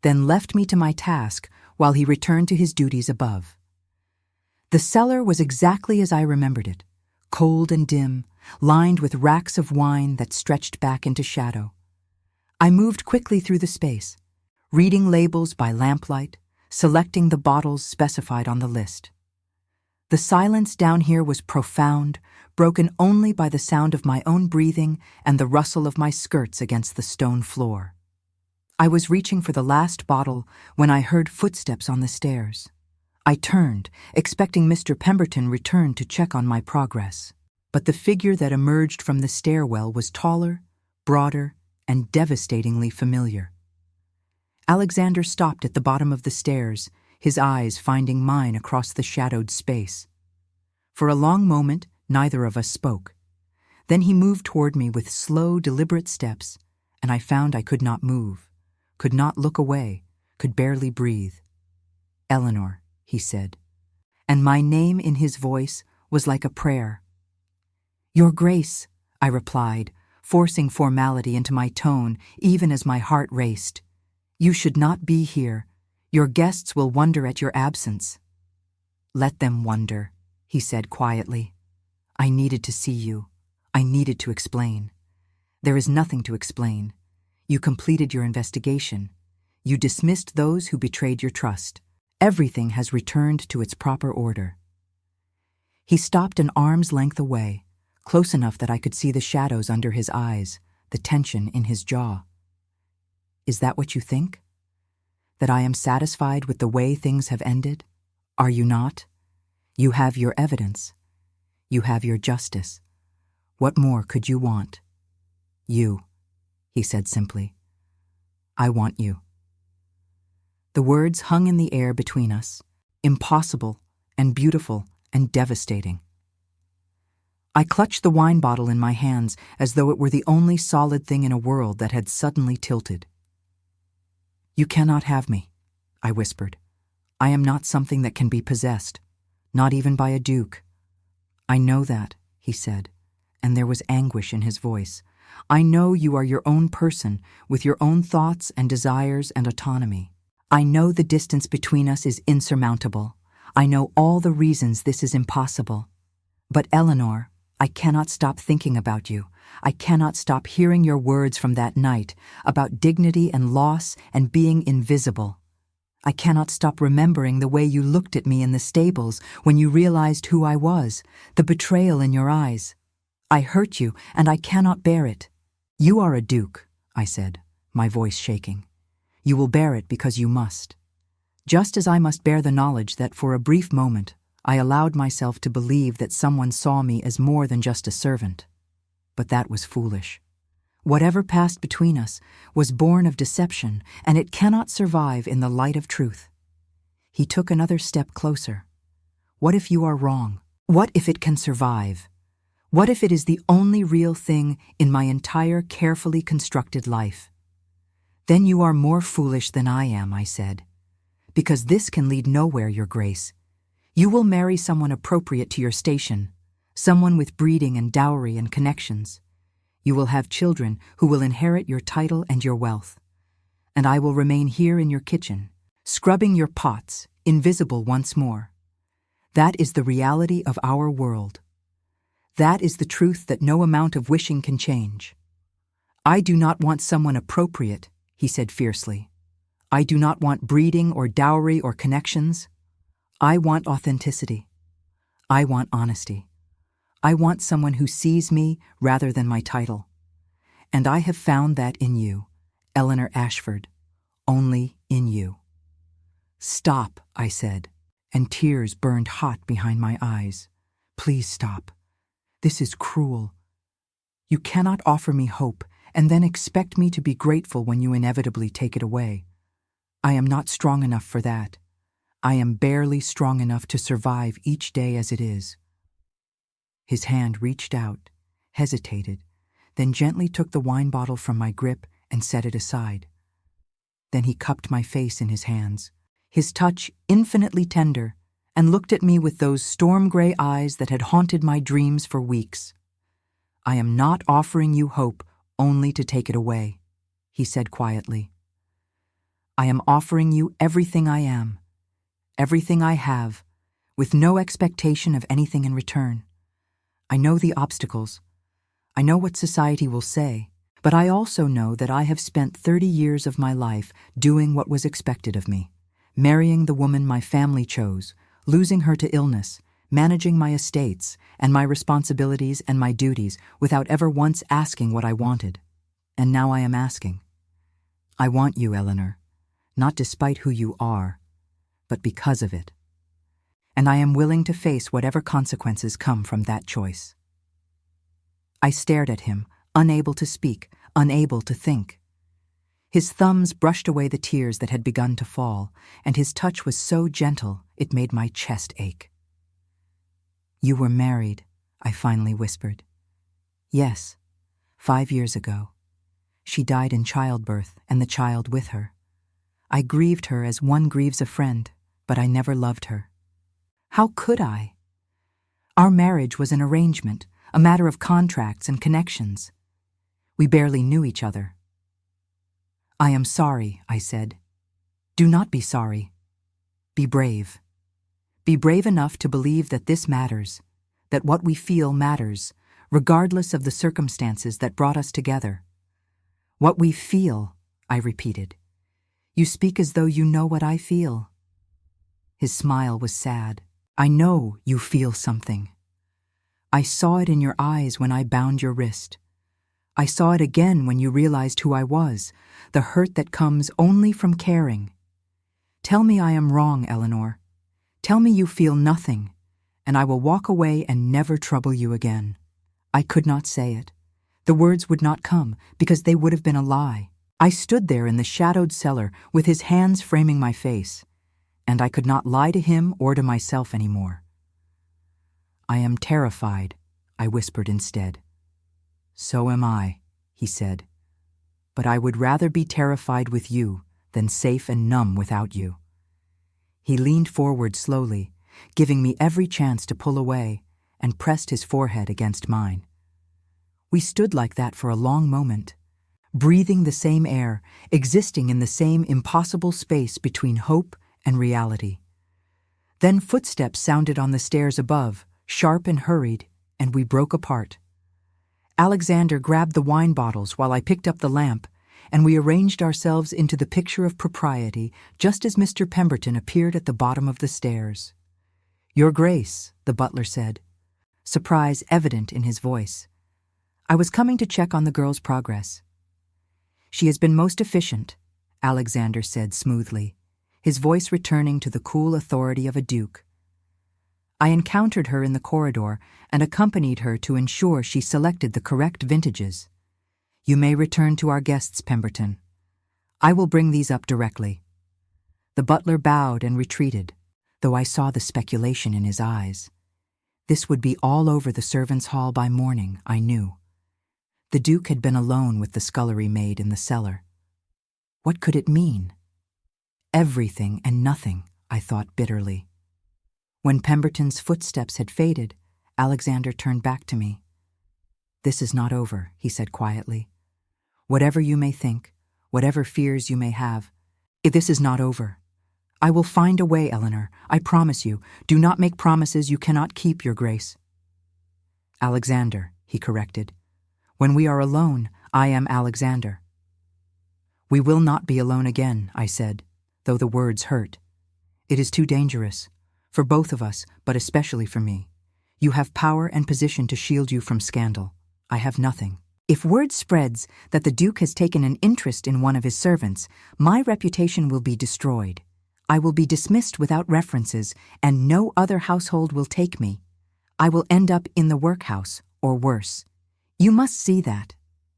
then left me to my task while he returned to his duties above. The cellar was exactly as I remembered it, cold and dim, lined with racks of wine that stretched back into shadow. I moved quickly through the space, reading labels by lamplight, selecting the bottles specified on the list. The silence down here was profound, broken only by the sound of my own breathing and the rustle of my skirts against the stone floor. I was reaching for the last bottle when I heard footsteps on the stairs. I turned, expecting Mr. Pemberton return to check on my progress. But the figure that emerged from the stairwell was taller, broader, and devastatingly familiar. Alexander stopped at the bottom of the stairs, his eyes finding mine across the shadowed space. For a long moment, Neither of us spoke. Then he moved toward me with slow, deliberate steps, and I found I could not move, could not look away, could barely breathe. "Eleanor," he said, and my name in his voice was like a prayer. "Your Grace," I replied, forcing formality into my tone even as my heart raced. "You should not be here. Your guests will wonder at your absence." "Let them wonder," he said quietly. "I needed to see you. I needed to explain. There is nothing to explain. You completed your investigation. You dismissed those who betrayed your trust. Everything has returned to its proper order." He stopped an arm's length away, close enough that I could see the shadows under his eyes, the tension in his jaw. "Is that what you think? That I am satisfied with the way things have ended? Are you not? You have your evidence. You have your justice. What more could you want?" "You," he said simply. "I want you." The words hung in the air between us, impossible and beautiful and devastating. I clutched the wine bottle in my hands as though it were the only solid thing in a world that had suddenly tilted. "You cannot have me," I whispered. "I am not something that can be possessed, not even by a duke." "I know that," he said, and there was anguish in his voice. "I know you are your own person, with your own thoughts and desires and autonomy. I know the distance between us is insurmountable. I know all the reasons this is impossible. But Eleanor, I cannot stop thinking about you. I cannot stop hearing your words from that night about dignity and loss and being invisible. I cannot stop remembering the way you looked at me in the stables when you realized who I was, the betrayal in your eyes. I hurt you, and I cannot bear it." "You are a duke," I said, my voice shaking. "You will bear it because you must. Just as I must bear the knowledge that for a brief moment I allowed myself to believe that someone saw me as more than just a servant. But that was foolish. Whatever passed between us was born of deception, and it cannot survive in the light of truth." He took another step closer. "What if you are wrong? What if it can survive? What if it is the only real thing in my entire carefully constructed life?" "Then you are more foolish than I am," I said. "Because this can lead nowhere, Your Grace. You will marry someone appropriate to your station, someone with breeding and dowry and connections. You will have children who will inherit your title and your wealth. And I will remain here in your kitchen, scrubbing your pots, invisible once more. That is the reality of our world. That is the truth that no amount of wishing can change. I do not want someone appropriate," he said fiercely. "I do not want breeding or dowry or connections. I want authenticity. I want honesty. I want someone who sees me rather than my title. And I have found that in you, Eleanor Ashford, only in you." "Stop," I said, and tears burned hot behind my eyes. "Please stop. This is cruel. You cannot offer me hope and then expect me to be grateful when you inevitably take it away. I am not strong enough for that. I am barely strong enough to survive each day as it is." His hand reached out, hesitated, then gently took the wine bottle from my grip and set it aside. Then he cupped my face in his hands, his touch infinitely tender, and looked at me with those storm-gray eyes that had haunted my dreams for weeks. "I am not offering you hope only to take it away," he said quietly. "I am offering you everything I am, everything I have, with no expectation of anything in return. I know the obstacles. I know what society will say, but I also know that I have spent 30 years of my life doing what was expected of me, marrying the woman my family chose, losing her to illness, managing my estates and my responsibilities and my duties without ever once asking what I wanted. And now I am asking. I want you, Eleanor, not despite who you are, but because of it. And I am willing to face whatever consequences come from that choice." I stared at him, unable to speak, unable to think. His thumbs brushed away the tears that had begun to fall, and his touch was so gentle it made my chest ache. "You were married," I finally whispered. Yes, 5 years ago. She died in childbirth and the child with her. I grieved her as one grieves a friend, but I never loved her. How could I? Our marriage was an arrangement, a matter of contracts and connections. We barely knew each other. I am sorry, I said. Do not be sorry. Be brave. Be brave enough to believe that this matters, that what we feel matters, regardless of the circumstances that brought us together. What we feel, I repeated. You speak as though you know what I feel. His smile was sad. I know you feel something. I saw it in your eyes when I bound your wrist. I saw it again when you realized who I was, the hurt that comes only from caring. Tell me I am wrong, Eleanor. Tell me you feel nothing, and I will walk away and never trouble you again. I could not say it. The words would not come, because they would have been a lie. I stood there in the shadowed cellar with his hands framing my face, and I could not lie to him or to myself anymore. I am terrified, I whispered instead. So am I, he said. But I would rather be terrified with you than safe and numb without you. He leaned forward slowly, giving me every chance to pull away, and pressed his forehead against mine. We stood like that for a long moment, breathing the same air, existing in the same impossible space between hope and reality. Then footsteps sounded on the stairs above, sharp and hurried, and we broke apart. Alexander grabbed the wine bottles while I picked up the lamp, and we arranged ourselves into the picture of propriety just as Mr. Pemberton appeared at the bottom of the stairs. Your Grace, the butler said, surprise evident in his voice. I was coming to check on the girl's progress. She has been most efficient, Alexander said smoothly, his voice returning to the cool authority of a duke. I encountered her in the corridor and accompanied her to ensure she selected the correct vintages. You may return to our guests, Pemberton. I will bring these up directly. The butler bowed and retreated, though I saw the speculation in his eyes. This would be all over the servants' hall by morning, I knew. The Duke had been alone with the scullery maid in the cellar. What could it mean? Everything and nothing, I thought bitterly. When Pemberton's footsteps had faded, Alexander turned back to me. This is not over, he said quietly. Whatever you may think, whatever fears you may have, this is not over. I will find a way, Eleanor, I promise you. Do not make promises you cannot keep, Your Grace. Alexander, he corrected. When we are alone, I am Alexander. We will not be alone again, I said, though the words hurt. It is too dangerous, for both of us, but especially for me. You have power and position to shield you from scandal. I have nothing. If word spreads that the Duke has taken an interest in one of his servants, my reputation will be destroyed. I will be dismissed without references, and no other household will take me. I will end up in the workhouse, or worse. You must see that.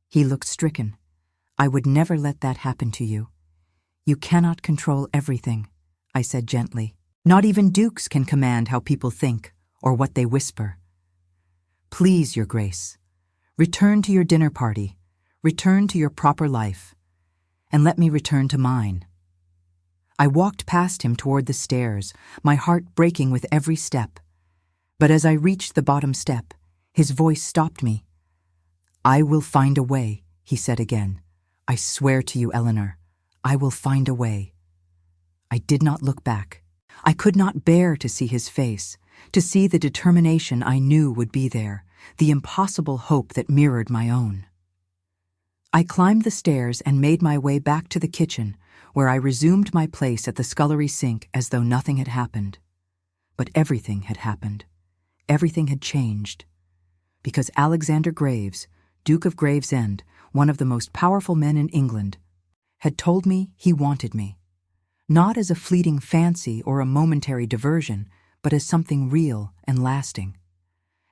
He looked stricken. I would never let that happen to you. You cannot control everything, I said gently. Not even dukes can command how people think, or what they whisper. Please, Your Grace, return to your dinner party, return to your proper life, and let me return to mine. I walked past him toward the stairs, my heart breaking with every step. But as I reached the bottom step, his voice stopped me. I will find a way, he said again. I swear to you, Eleanor, I will find a way. I did not look back. I could not bear to see his face, to see the determination I knew would be there, the impossible hope that mirrored my own. I climbed the stairs and made my way back to the kitchen, where I resumed my place at the scullery sink as though nothing had happened. But everything had happened. Everything had changed. Because Alexander Graves, Duke of Gravesend, one of the most powerful men in England, had told me he wanted me. Not as a fleeting fancy or a momentary diversion, but as something real and lasting.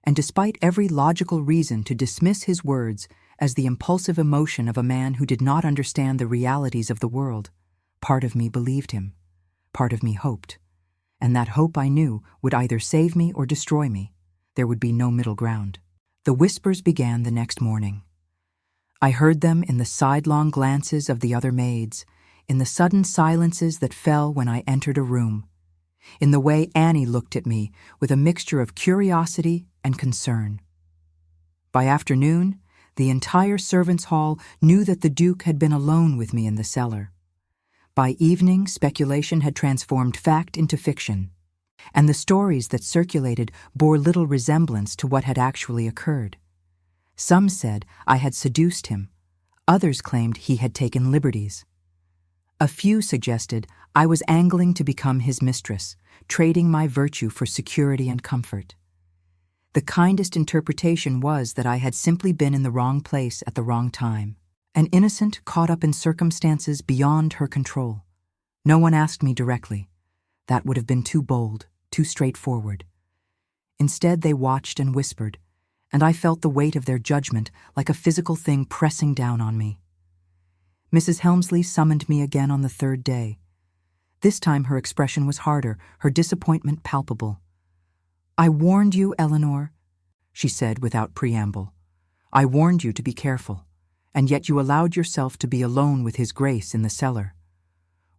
And despite every logical reason to dismiss his words as the impulsive emotion of a man who did not understand the realities of the world, part of me believed him, part of me hoped, and that hope I knew would either save me or destroy me. There would be no middle ground. The whispers began the next morning. I heard them in the sidelong glances of the other maids, in the sudden silences that fell when I entered a room, in the way Annie looked at me with a mixture of curiosity and concern. By afternoon, the entire servants' hall knew that the Duke had been alone with me in the cellar. By evening, speculation had transformed fact into fiction, and the stories that circulated bore little resemblance to what had actually occurred. Some said I had seduced him. Others claimed he had taken liberties. A few suggested I was angling to become his mistress, trading my virtue for security and comfort. The kindest interpretation was that I had simply been in the wrong place at the wrong time, an innocent caught up in circumstances beyond her control. No one asked me directly. That would have been too bold, too straightforward. Instead, they watched and whispered, and I felt the weight of their judgment like a physical thing pressing down on me. Mrs. Helmsley summoned me again on the third day. This time her expression was harder, her disappointment palpable. "I warned you, Eleanor," she said without preamble. "I warned you to be careful, and yet you allowed yourself to be alone with His Grace in the cellar.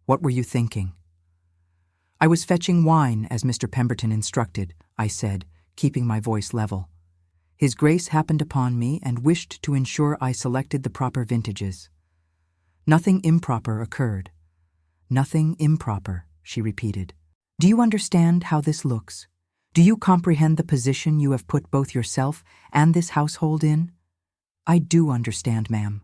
What were you thinking?" "I was fetching wine, as Mr. Pemberton instructed," I said, keeping my voice level. "His Grace happened upon me and wished to ensure I selected the proper vintages." "Nothing improper occurred." "Nothing improper," she repeated. "Do you understand how this looks? Do you comprehend the position you have put both yourself and this household in?" "I do understand, ma'am.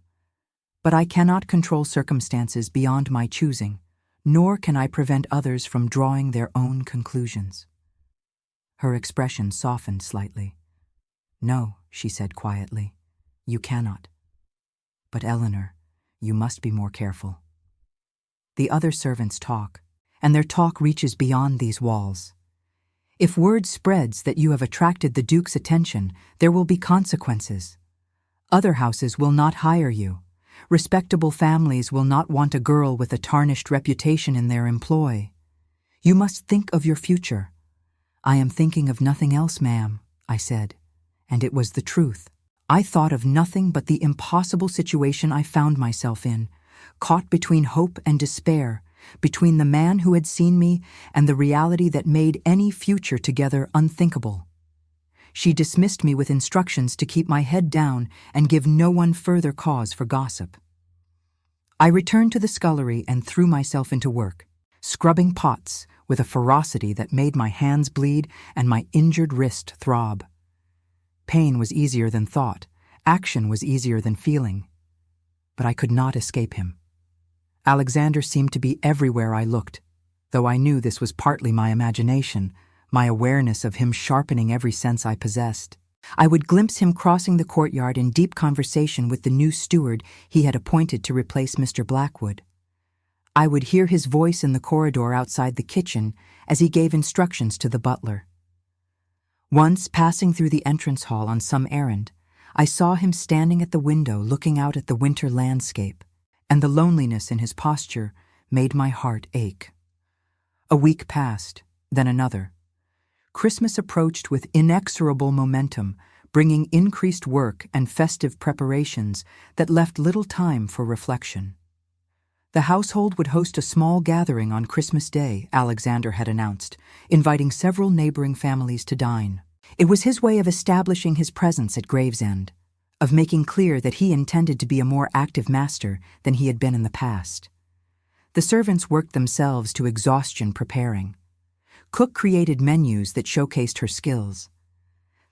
But I cannot control circumstances beyond my choosing, nor can I prevent others from drawing their own conclusions." Her expression softened slightly. "No," she said quietly, "you cannot. But Eleanor, you must be more careful. The other servants talk, and their talk reaches beyond these walls. If word spreads that you have attracted the Duke's attention, there will be consequences. Other houses will not hire you. Respectable families will not want a girl with a tarnished reputation in their employ. You must think of your future." "I am thinking of nothing else, ma'am," I said, and it was the truth. I thought of nothing but the impossible situation I found myself in, caught between hope and despair, between the man who had seen me and the reality that made any future together unthinkable. She dismissed me with instructions to keep my head down and give no one further cause for gossip. I returned to the scullery and threw myself into work, scrubbing pots with a ferocity that made my hands bleed and my injured wrist throb. Pain was easier than thought, action was easier than feeling. But I could not escape him. Alexander seemed to be everywhere I looked, though I knew this was partly my imagination, my awareness of him sharpening every sense I possessed. I would glimpse him crossing the courtyard in deep conversation with the new steward he had appointed to replace Mr. Blackwood. I would hear his voice in the corridor outside the kitchen as he gave instructions to the butler. Once, passing through the entrance hall on some errand, I saw him standing at the window looking out at the winter landscape, and the loneliness in his posture made my heart ache. A week passed, then another. Christmas approached with inexorable momentum, bringing increased work and festive preparations that left little time for reflection. The household would host a small gathering on Christmas Day, Alexander had announced, inviting several neighboring families to dine. It was his way of establishing his presence at Gravesend, of making clear that he intended to be a more active master than he had been in the past. The servants worked themselves to exhaustion preparing. Cook created menus that showcased her skills.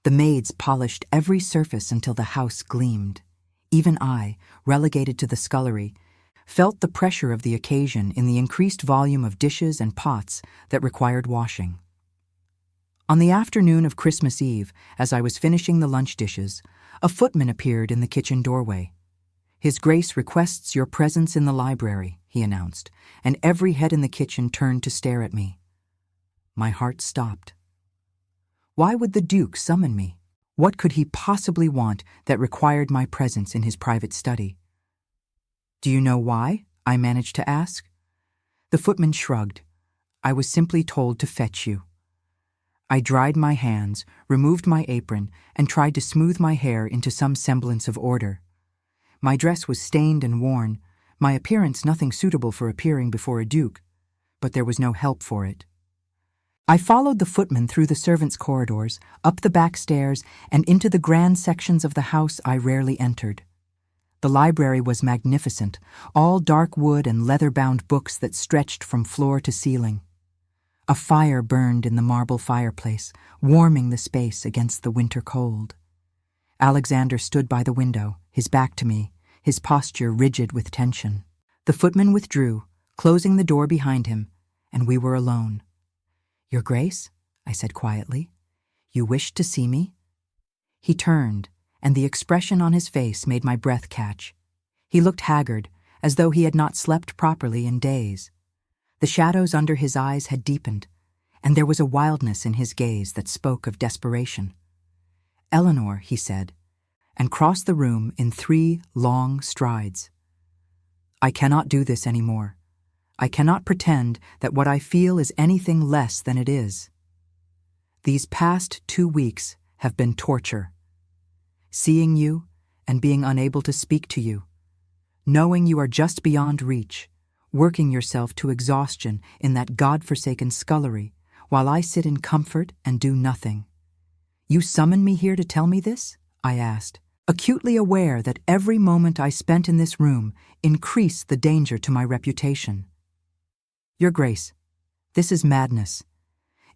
The maids polished every surface until the house gleamed. Even I, relegated to the scullery, felt the pressure of the occasion in the increased volume of dishes and pots that required washing. On the afternoon of Christmas Eve, as I was finishing the lunch dishes, a footman appeared in the kitchen doorway. "His Grace requests your presence in the library," he announced, and every head in the kitchen turned to stare at me. My heart stopped. Why would the Duke summon me? What could he possibly want that required my presence in his private study? "Do you know why?" I managed to ask. The footman shrugged. "I was simply told to fetch you." I dried my hands, removed my apron, and tried to smooth my hair into some semblance of order. My dress was stained and worn, my appearance nothing suitable for appearing before a duke, but there was no help for it. I followed the footman through the servants' corridors, up the back stairs, and into the grand sections of the house I rarely entered. The library was magnificent, all dark wood and leather-bound books that stretched from floor to ceiling. A fire burned in the marble fireplace, warming the space against the winter cold. Alexander stood by the window, his back to me, his posture rigid with tension. The footman withdrew, closing the door behind him, and we were alone. "Your Grace," I said quietly, "you wished to see me?" He turned, and the expression on his face made my breath catch. He looked haggard, as though he had not slept properly in days. The shadows under his eyes had deepened, and there was a wildness in his gaze that spoke of desperation. "Eleanor," he said, and crossed the room in 3 long strides. "I cannot do this any more. I cannot pretend that what I feel is anything less than it is. These past 2 weeks have been torture. Seeing you and being unable to speak to you, knowing you are just beyond reach, working yourself to exhaustion in that God-forsaken scullery, while I sit in comfort and do nothing. You summon me here to tell me this?" I asked, acutely aware that every moment I spent in this room increased the danger to my reputation. "Your Grace, this is madness.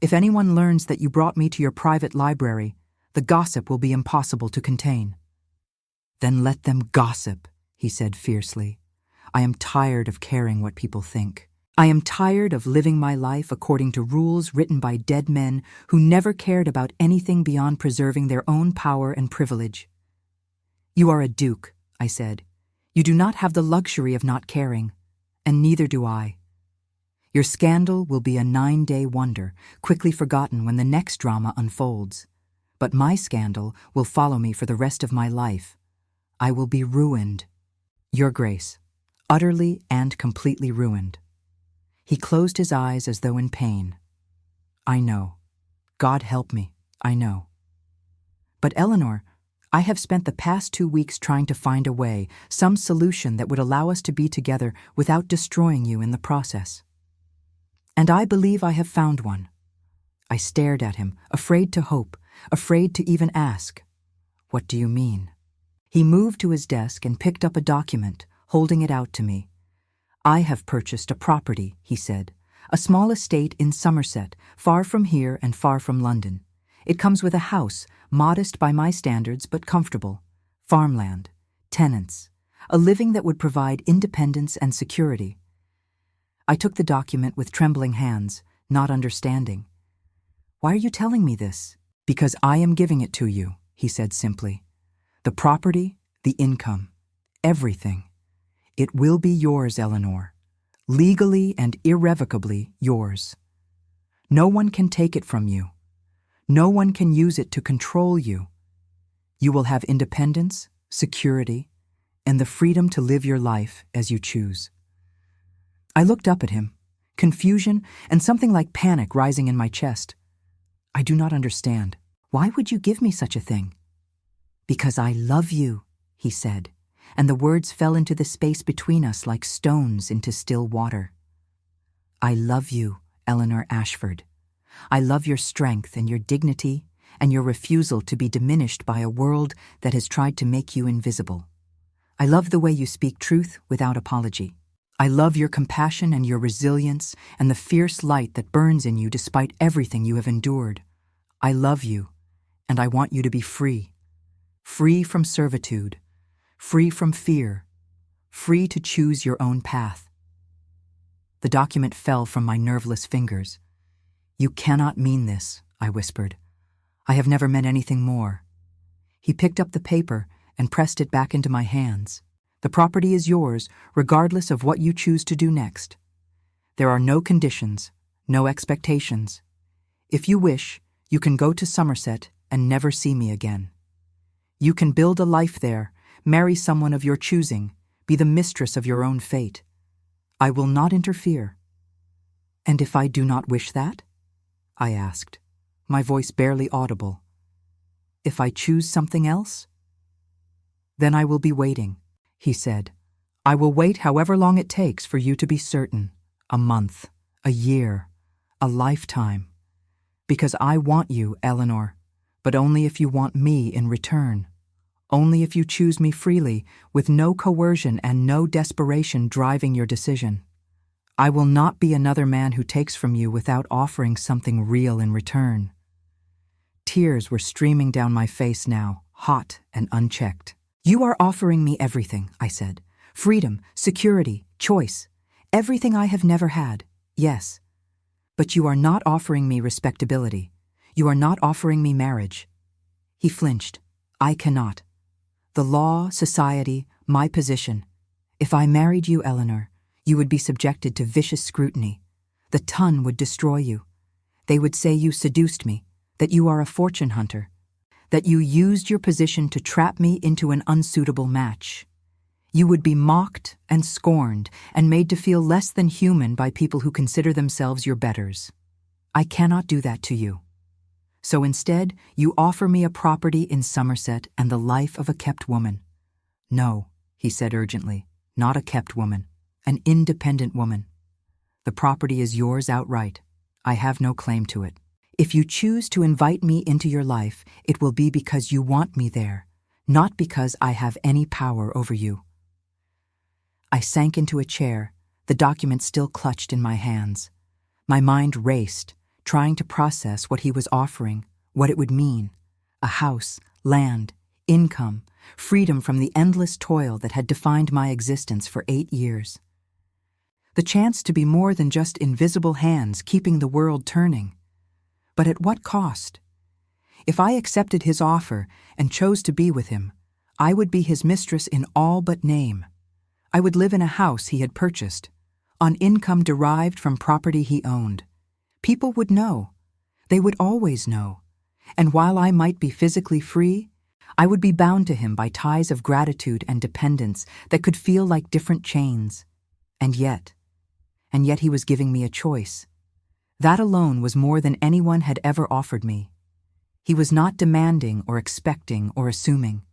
If anyone learns that you brought me to your private library, the gossip will be impossible to contain." "Then let them gossip," he said fiercely. "I am tired of caring what people think. I am tired of living my life according to rules written by dead men who never cared about anything beyond preserving their own power and privilege." "You are a duke," I said. "You do not have the luxury of not caring, and neither do I. Your scandal will be a 9-day wonder, quickly forgotten when the next drama unfolds. But my scandal will follow me for the rest of my life. I will be ruined. Your Grace, utterly and completely ruined." He closed his eyes as though in pain. "I know. God help me, I know. But Eleanor, I have spent the past 2 weeks trying to find a way, some solution that would allow us to be together without destroying you in the process. And I believe I have found one." I stared at him, afraid to hope, afraid to even ask. "What do you mean?" He moved to his desk and picked up a document, holding it out to me. "I have purchased a property," he said, "a small estate in Somerset, far from here and far from London. It comes with a house, modest by my standards but comfortable, farmland, tenants, a living that would provide independence and security." I took the document with trembling hands, not understanding. "Why are you telling me this?" "Because I am giving it to you," he said simply. "The property, the income, everything. It will be yours, Eleanor, legally and irrevocably yours. No one can take it from you. No one can use it to control you. You will have independence, security, and the freedom to live your life as you choose." I looked up at him, confusion and something like panic rising in my chest. "I do not understand. Why would you give me such a thing?" "Because I love you," he said, and the words fell into the space between us like stones into still water. "I love you, Eleanor Ashford. I love your strength and your dignity and your refusal to be diminished by a world that has tried to make you invisible. I love the way you speak truth without apology. I love your compassion and your resilience and the fierce light that burns in you despite everything you have endured. I love you, and I want you to be free. Free from servitude, free from fear, free to choose your own path." The document fell from my nerveless fingers. "You cannot mean this," I whispered. "I have never meant anything more." He picked up the paper and pressed it back into my hands. "The property is yours, regardless of what you choose to do next. There are no conditions, no expectations. If you wish, you can go to Somerset and never see me again. You can build a life there, marry someone of your choosing, be the mistress of your own fate. I will not interfere." "And if I do not wish that?" I asked. my voice barely audible. If I choose something else? Then I will be waiting, he said. I will wait however long it takes for you to be certain. A month, a year, a lifetime. Because I want you, Eleanor, but only if you want me in return. Only if you choose me freely, with no coercion and no desperation driving your decision. I will not be another man who takes from you without offering something real in return. Tears were streaming down my face now, hot and unchecked. You are offering me everything, I said. Freedom, security, choice. Everything I have never had, yes. But you are not offering me respectability. You are not offering me marriage. He flinched. I cannot. The law, society, my position. If I married you, Eleanor, you would be subjected to vicious scrutiny. The ton would destroy you. They would say you seduced me, that you are a fortune hunter, that you used your position to trap me into an unsuitable match. You would be mocked and scorned and made to feel less than human by people who consider themselves your betters. I cannot do that to you. So instead, you offer me a property in Somerset and the life of a kept woman. No, he said urgently, not a kept woman, an independent woman. The property is yours outright. I have no claim to it. If you choose to invite me into your life, it will be because you want me there, not because I have any power over you. I sank into a chair, the document still clutched in my hands. My mind raced, trying to process what he was offering, what it would mean. A house, land, income, freedom from the endless toil that had defined my existence for 8 years. The chance to be more than just invisible hands keeping the world turning. But at what cost? If I accepted his offer and chose to be with him, I would be his mistress in all but name. I would live in a house he had purchased, on income derived from property he owned. People would know. They would always know. And while I might be physically free, I would be bound to him by ties of gratitude and dependence that could feel like different chains. And yet he was giving me a choice. That alone was more than anyone had ever offered me. He was not demanding or expecting or assuming.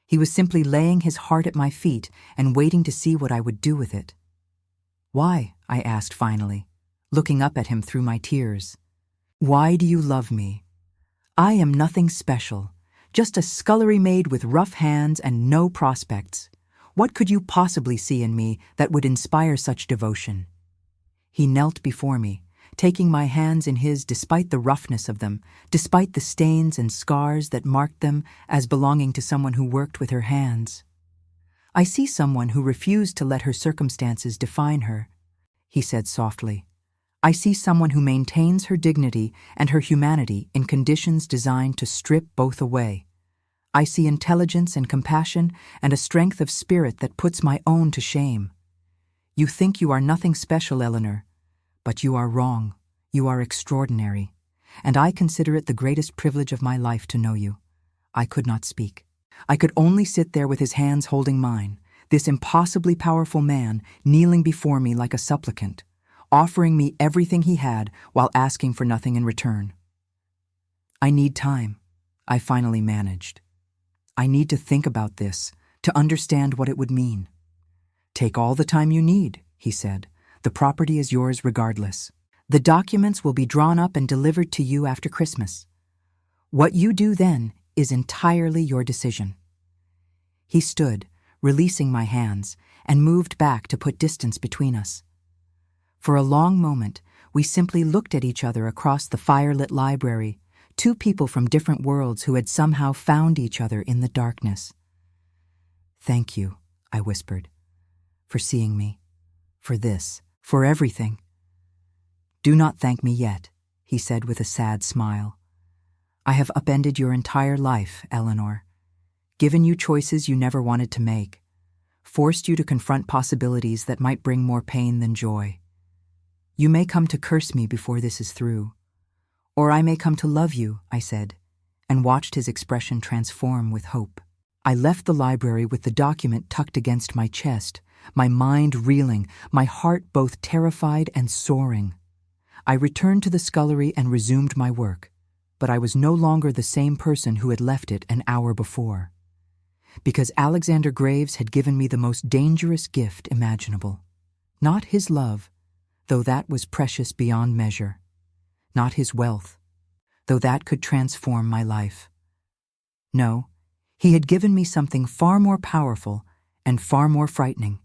He was simply laying his heart at my feet and waiting to see what I would do with it. Why? I asked finally, looking up at him through my tears. Why do you love me? I am nothing special, just a scullery maid with rough hands and no prospects. What could you possibly see in me that would inspire such devotion? He knelt before me, taking my hands in his despite the roughness of them, despite the stains and scars that marked them as belonging to someone who worked with her hands. I see someone who refused to let her circumstances define her, he said softly. I see someone who maintains her dignity and her humanity in conditions designed to strip both away. I see intelligence and compassion and a strength of spirit that puts my own to shame. You think you are nothing special, Eleanor, but you are wrong. You are extraordinary, and I consider it the greatest privilege of my life to know you. I could not speak. I could only sit there with his hands holding mine, this impossibly powerful man kneeling before me like a supplicant, offering me everything he had while asking for nothing in return. I need time, I finally managed. I need to think about this, to understand what it would mean. Take all the time you need, he said. The property is yours regardless. The documents will be drawn up and delivered to you after Christmas. What you do then is entirely your decision. He stood, releasing my hands, and moved back to put distance between us. For a long moment, we simply looked at each other across the fire-lit library, two people from different worlds who had somehow found each other in the darkness. Thank you, I whispered, for seeing me, for this, for everything. Do not thank me yet, he said with a sad smile. I have upended your entire life, Eleanor, given you choices you never wanted to make, forced you to confront possibilities that might bring more pain than joy. You may come to curse me before this is through, or I may come to love you, I said, and watched his expression transform with hope. I left the library with the document tucked against my chest, my mind reeling, my heart both terrified and soaring. I returned to the scullery and resumed my work. but I was no longer the same person who had left it an hour before. Because Alexander Graves had given me the most dangerous gift imaginable. Not his love, though that was precious beyond measure. Not his wealth, though that could transform my life. No, he had given me something far more powerful and far more frightening.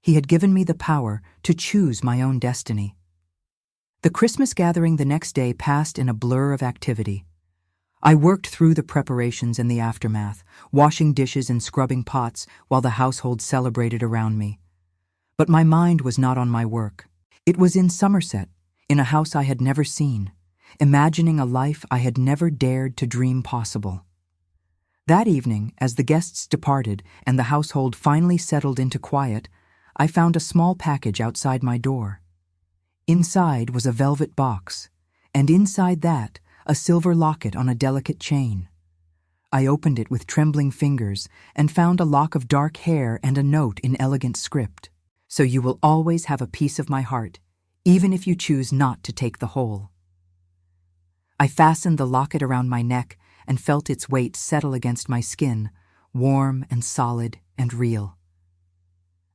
He had given me the power to choose my own destiny. The Christmas gathering the next day passed in a blur of activity. I worked through the preparations and the aftermath, washing dishes and scrubbing pots while the household celebrated around me. But my mind was not on my work. It was in Somerset, in a house I had never seen, imagining a life I had never dared to dream possible. That evening, as the guests departed and the household finally settled into quiet, I found a small package outside my door. Inside was a velvet box, and inside that, a silver locket on a delicate chain. I opened it with trembling fingers and found a lock of dark hair and a note in elegant script. So you will always have a piece of my heart, even if you choose not to take the whole. I fastened the locket around my neck and felt its weight settle against my skin, warm and solid and real.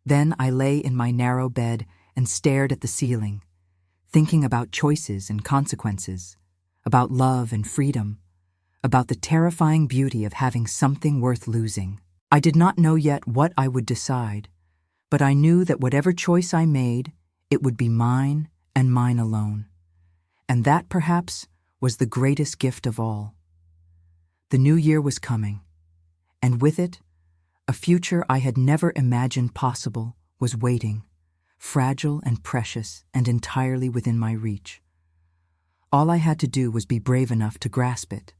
Then I lay in my narrow bed and stared at the ceiling, thinking about choices and consequences, about love and freedom, about the terrifying beauty of having something worth losing. I did not know yet what I would decide, but I knew that whatever choice I made, it would be mine and mine alone. And that, perhaps, was the greatest gift of all. The new year was coming, and with it, a future I had never imagined possible was waiting, fragile and precious and entirely within my reach. All I had to do was be brave enough to grasp it.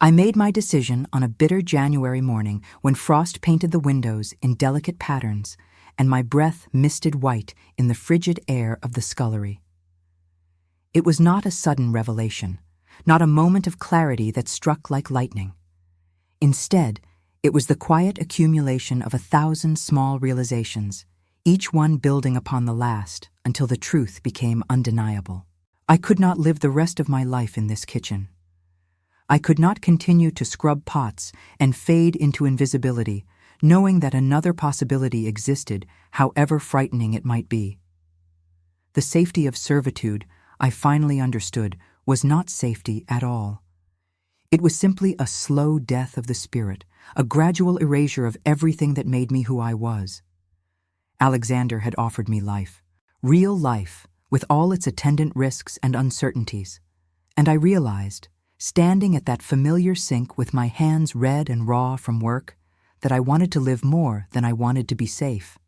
I made my decision on a bitter January morning when frost painted the windows in delicate patterns and my breath misted white in the frigid air of the scullery. It was not a sudden revelation, not a moment of clarity that struck like lightning. Instead, it was the quiet accumulation of 1,000 small realizations, each one building upon the last until the truth became undeniable. I could not live the rest of my life in this kitchen. I could not continue to scrub pots and fade into invisibility, knowing that another possibility existed, however frightening it might be. The safety of servitude, I finally understood, was not safety at all. It was simply a slow death of the spirit, a gradual erasure of everything that made me who I was. Alexander had offered me life, real life, with all its attendant risks and uncertainties, and I realized, standing at that familiar sink with my hands red and raw from work, that I wanted to live more than I wanted to be safe.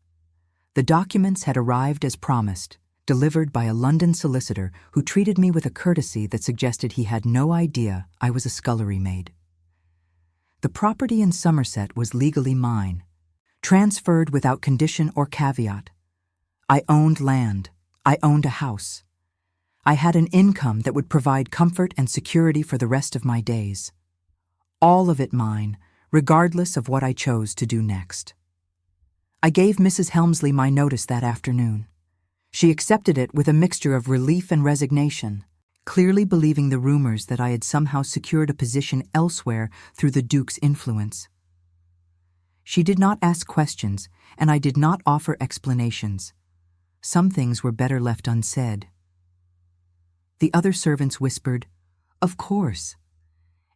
The documents had arrived as promised, delivered by a London solicitor who treated me with a courtesy that suggested he had no idea I was a scullery maid. The property in Somerset was legally mine, transferred without condition or caveat. I owned land. I owned a house. I had an income that would provide comfort and security for the rest of my days. All of it mine, regardless of what I chose to do next. I gave Mrs. Helmsley my notice that afternoon. She accepted it with a mixture of relief and resignation, clearly believing the rumors that I had somehow secured a position elsewhere through the Duke's influence. She did not ask questions, and I did not offer explanations. Some things were better left unsaid. The other servants whispered, "Of course."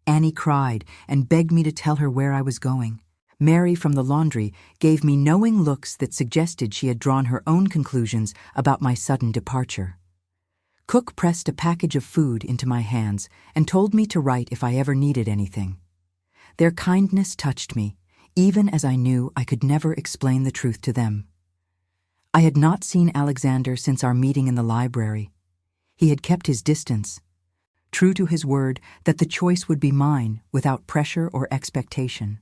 Annie cried and begged me to tell her where I was going. Mary from the laundry gave me knowing looks that suggested she had drawn her own conclusions about my sudden departure. Cook pressed a package of food into my hands and told me to write if I ever needed anything. Their kindness touched me, even as I knew I could never explain the truth to them. I had not seen Alexander since our meeting in the library. He had kept his distance, true to his word that the choice would be mine without pressure or expectation.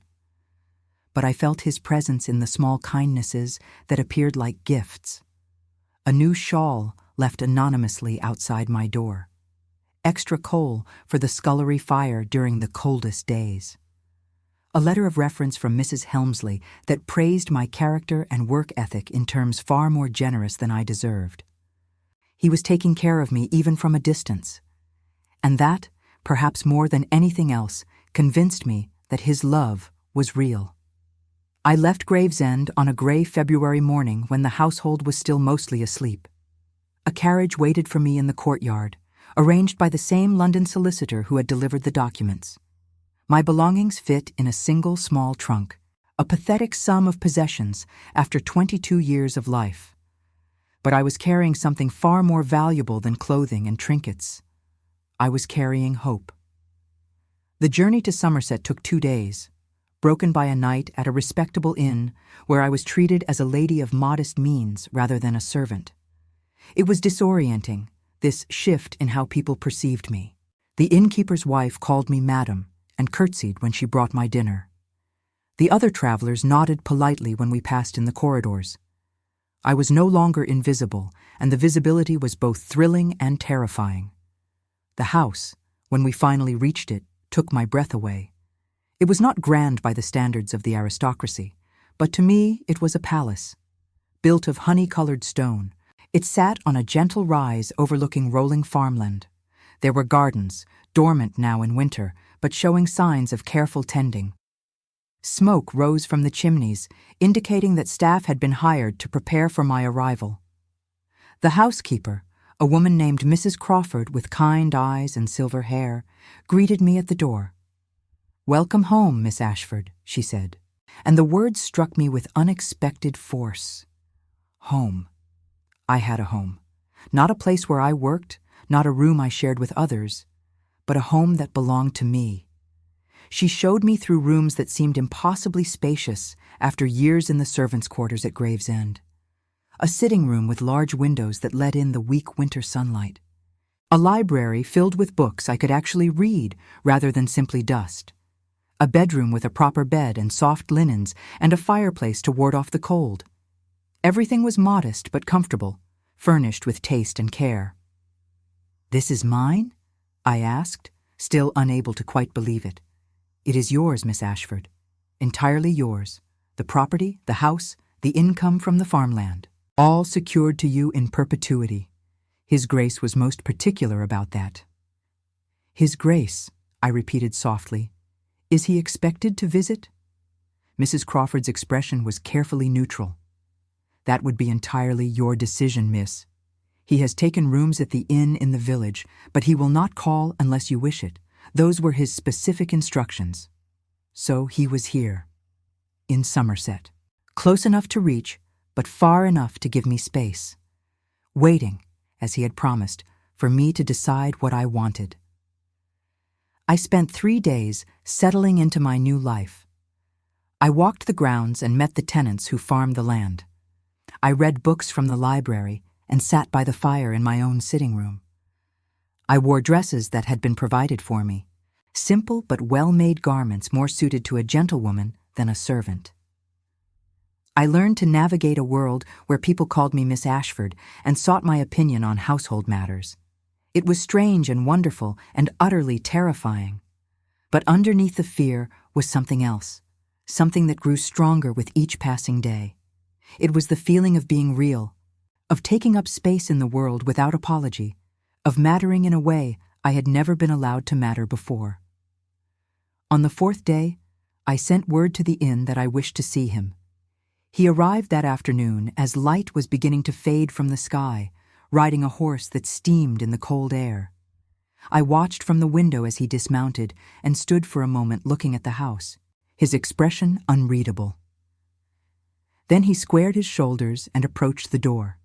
But I felt his presence in the small kindnesses that appeared like gifts. A new shawl left anonymously outside my door. Extra coal for the scullery fire during the coldest days. A letter of reference from Mrs. Helmsley that praised my character and work ethic in terms far more generous than I deserved. He was taking care of me even from a distance. And that, perhaps more than anything else, convinced me that his love was real. I left Gravesend on a gray February morning when the household was still mostly asleep. A carriage waited for me in the courtyard, arranged by the same London solicitor who had delivered the documents. My belongings fit in a single small trunk, a pathetic sum of possessions after 22 years of life. But I was carrying something far more valuable than clothing and trinkets. I was carrying hope. The journey to Somerset took 2 days, broken by a night at a respectable inn where I was treated as a lady of modest means rather than a servant. It was disorienting, this shift in how people perceived me. The innkeeper's wife called me madam and curtsied when she brought my dinner. The other travelers nodded politely when we passed in the corridors. I was no longer invisible, and the visibility was both thrilling and terrifying. The house, when we finally reached it, took my breath away. It was not grand by the standards of the aristocracy, but to me it was a palace. Built of honey-colored stone, it sat on a gentle rise overlooking rolling farmland. There were gardens, dormant now in winter, but showing signs of careful tending. Smoke rose from the chimneys, indicating that staff had been hired to prepare for my arrival. The housekeeper, a woman named Mrs. Crawford with kind eyes and silver hair, greeted me at the door. "Welcome home, Miss Ashford," she said, and the words struck me with unexpected force. Home. I had a home. Not a place where I worked, not a room I shared with others, but a home that belonged to me. She showed me through rooms that seemed impossibly spacious after years in the servants' quarters at Gravesend. A sitting room with large windows that let in the weak winter sunlight. A library filled with books I could actually read rather than simply dust. A bedroom with a proper bed and soft linens and a fireplace to ward off the cold. Everything was modest but comfortable, furnished with taste and care. "This is mine?" I asked, still unable to quite believe it. "It is yours, Miss Ashford. Entirely yours. The property, the house, the income from the farmland. All secured to you in perpetuity." His Grace was most particular about that. "His Grace," I repeated softly. "Is he expected to visit?" Mrs. Crawford's expression was carefully neutral. "That would be entirely your decision, miss. He has taken rooms at the inn in the village, but he will not call unless you wish it. Those were his specific instructions. So he was here, in Somerset, close enough to reach, but far enough to give me space, waiting, as he had promised, for me to decide what I wanted. I spent 3 days settling into my new life. I walked the grounds and met the tenants who farmed the land. I read books from the library and sat by the fire in my own sitting room. I wore dresses that had been provided for me, simple but well-made garments more suited to a gentlewoman than a servant. I learned to navigate a world where people called me Miss Ashford and sought my opinion on household matters. It was strange and wonderful and utterly terrifying. But underneath the fear was something else, something that grew stronger with each passing day. It was the feeling of being real, of taking up space in the world without apology, of mattering in a way I had never been allowed to matter before. On the 4th day, I sent word to the inn that I wished to see him. He arrived that afternoon as light was beginning to fade from the sky, riding a horse that steamed in the cold air. I watched from the window as he dismounted and stood for a moment looking at the house, his expression unreadable. Then he squared his shoulders and approached the door.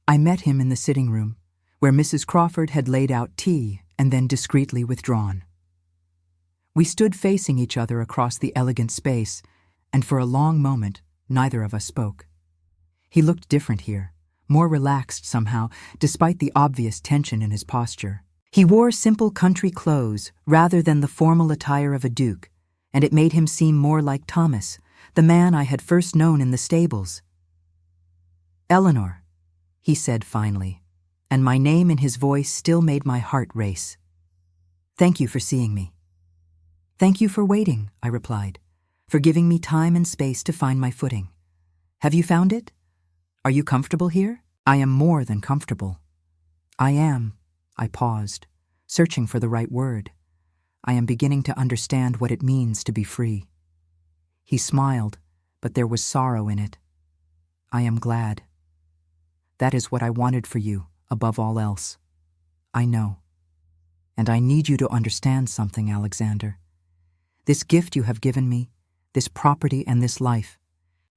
I met him in the sitting room, where Mrs. Crawford had laid out tea and then discreetly withdrawn. We stood facing each other across the elegant space, and for a long moment, neither of us spoke. He looked different here, more relaxed somehow, despite the obvious tension in his posture. He wore simple country clothes rather than the formal attire of a duke, and it made him seem more like Thomas, the man I had first known in the stables. "Eleanor," he said finally, and my name in his voice still made my heart race. "Thank you for seeing me." "Thank you for waiting," I replied, "for giving me time and space to find my footing. Have you found it? Are you comfortable here?" "I am more than comfortable." "I am." I paused. searching for the right word. I am beginning to understand what it means to be free. He smiled, but there was sorrow in it. I am glad. That is what I wanted for you, above all else. I know. And I need you to understand something, Alexander. This gift you have given me, this property and this life,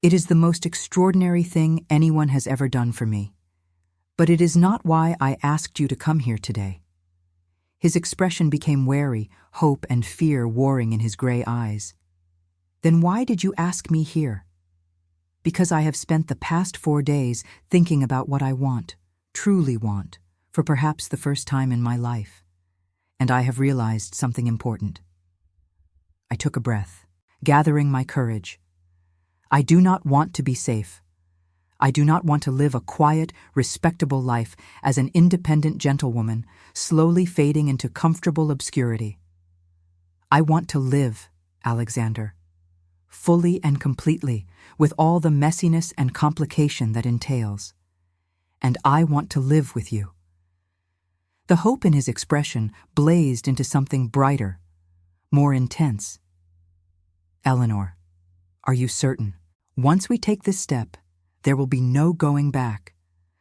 it is the most extraordinary thing anyone has ever done for me. But it is not why I asked you to come here today. His expression became wary, hope and fear warring in his gray eyes. Then why did you ask me here? Because I have spent the past 4 days thinking about what I want, truly want, for perhaps the first time in my life. And I have realized something important. I took a breath, gathering my courage. I do not want to be safe. I do not want to live a quiet, respectable life as an independent gentlewoman, slowly fading into comfortable obscurity. I want to live, Alexander, fully and completely, with all the messiness and complication that entails. And I want to live with you. The hope in his expression blazed into something brighter, more intense. Eleanor, are you certain? Once we take this step, there will be no going back.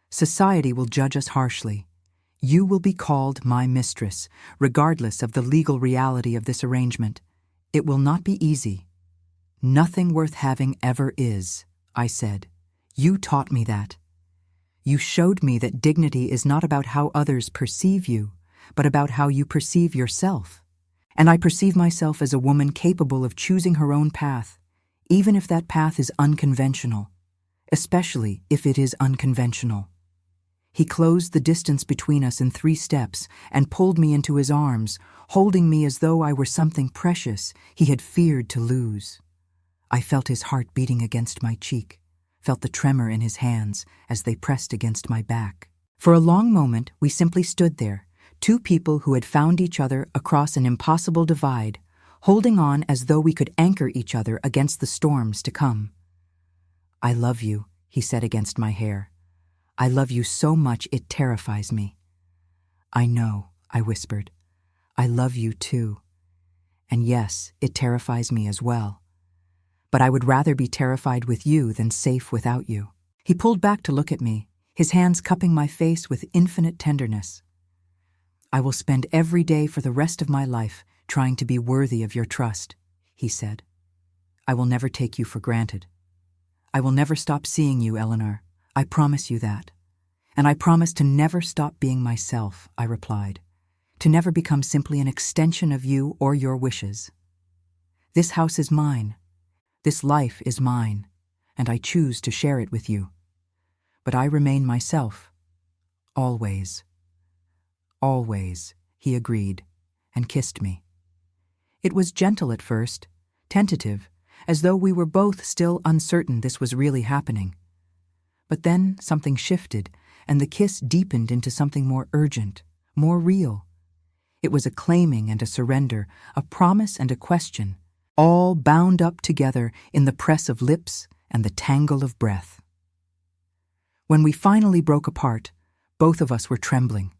Society will judge us harshly. You will be called my mistress, regardless of the legal reality of this arrangement. It will not be easy. Nothing worth having ever is, I said. You taught me that. You showed me that dignity is not about how others perceive you, but about how you perceive yourself. And I perceive myself as a woman capable of choosing her own path, even if that path is unconventional, especially if it is unconventional. He closed the distance between us in 3 steps and pulled me into his arms, holding me as though I were something precious he had feared to lose. I felt his heart beating against my cheek, felt the tremor in his hands as they pressed against my back. For a long moment, we simply stood there, 2 people who had found each other across an impossible divide, holding on as though we could anchor each other against the storms to come. I love you, he said against my hair. I love you so much it terrifies me. I know, I whispered. I love you too. And yes, it terrifies me as well. But I would rather be terrified with you than safe without you. He pulled back to look at me, his hands cupping my face with infinite tenderness. I will spend every day for the rest of my life trying to be worthy of your trust, he said. I will never take you for granted. I will never stop seeing you, Eleanor. I promise you that. And I promise to never stop being myself, I replied, to never become simply an extension of you or your wishes. This house is mine. This life is mine, and I choose to share it with you. But I remain myself. Always. Always, he agreed, and kissed me. It was gentle at first, tentative, as though we were both still uncertain this was really happening. But then something shifted, and the kiss deepened into something more urgent, more real. It was a claiming and a surrender, a promise and a question, all bound up together in the press of lips and the tangle of breath. When we finally broke apart, both of us were trembling.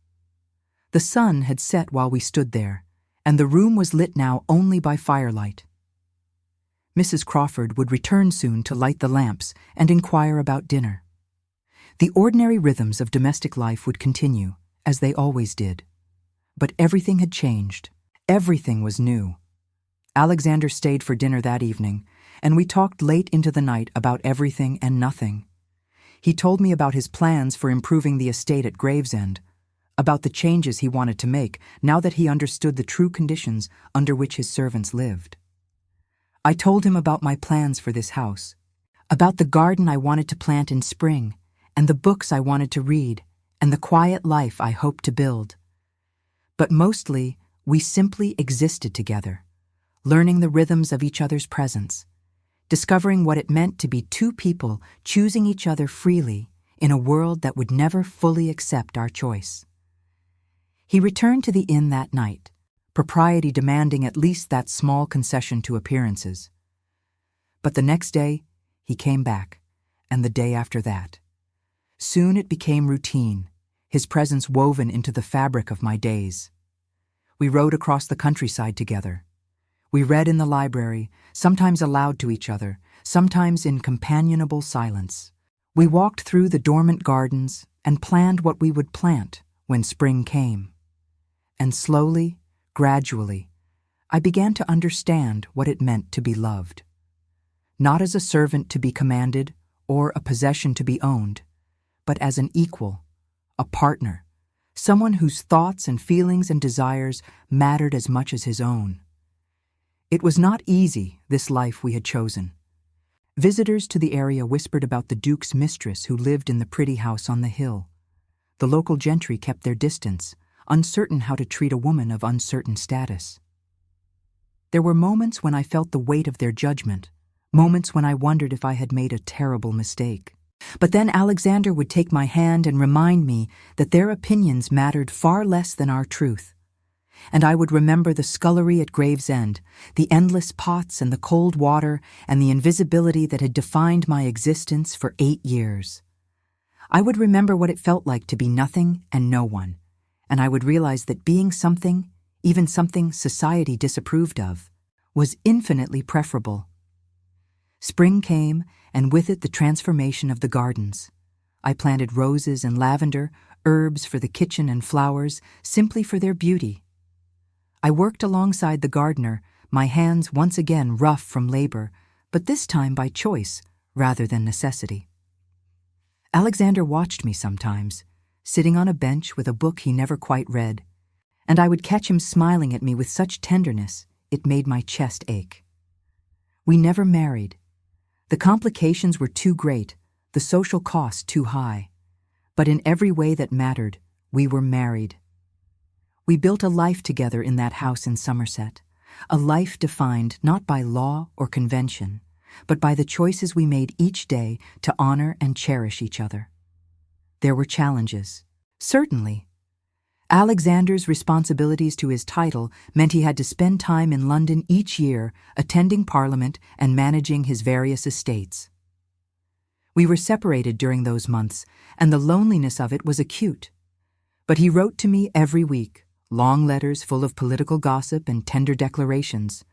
The sun had set while we stood there, and the room was lit now only by firelight. Mrs. Crawford would return soon to light the lamps and inquire about dinner. The ordinary rhythms of domestic life would continue, as they always did. But everything had changed. Everything was new. Alexander stayed for dinner that evening, and we talked late into the night about everything and nothing. He told me about his plans for improving the estate at Gravesend, about the changes he wanted to make now that he understood the true conditions under which his servants lived. I told him about my plans for this house, about the garden I wanted to plant in spring, and the books I wanted to read, and the quiet life I hoped to build. But mostly, we simply existed together, learning the rhythms of each other's presence, discovering what it meant to be 2 people choosing each other freely in a world that would never fully accept our choice. He returned to the inn that night, propriety demanding at least that small concession to appearances. But the next day, he came back, and the day after that. Soon it became routine, his presence woven into the fabric of my days. We rode across the countryside together. We read in the library, sometimes aloud to each other, sometimes in companionable silence. We walked through the dormant gardens and planned what we would plant when spring came. And slowly, gradually, I began to understand what it meant to be loved. Not as a servant to be commanded or a possession to be owned, but as an equal, a partner, someone whose thoughts and feelings and desires mattered as much as his own. It was not easy, this life we had chosen. Visitors to the area whispered about the Duke's mistress who lived in the pretty house on the hill. The local gentry kept their distance, uncertain how to treat a woman of uncertain status. There were moments when I felt the weight of their judgment, moments when I wondered if I had made a terrible mistake. But then Alexander would take my hand and remind me that their opinions mattered far less than our truth. And I would remember the scullery at Gravesend, the endless pots and the cold water and the invisibility that had defined my existence for 8 years. I would remember what it felt like to be nothing and no one, and I would realize that being something, even something society disapproved of, was infinitely preferable. Spring came, and with it the transformation of the gardens. I planted roses and lavender, herbs for the kitchen and flowers, simply for their beauty. I worked alongside the gardener, my hands once again rough from labor, but this time by choice rather than necessity. Alexander watched me sometimes, sitting on a bench with a book he never quite read, and I would catch him smiling at me with such tenderness it made my chest ache. We never married. The complications were too great, the social cost too high. But in every way that mattered, we were married. We built a life together in that house in Somerset, a life defined not by law or convention, but by the choices we made each day to honor and cherish each other. There were challenges, certainly. Alexander's responsibilities to his title meant he had to spend time in London each year, attending Parliament and managing his various estates. We were separated during those months, and the loneliness of it was acute. But he wrote to me every week, long letters full of political gossip and tender declarations,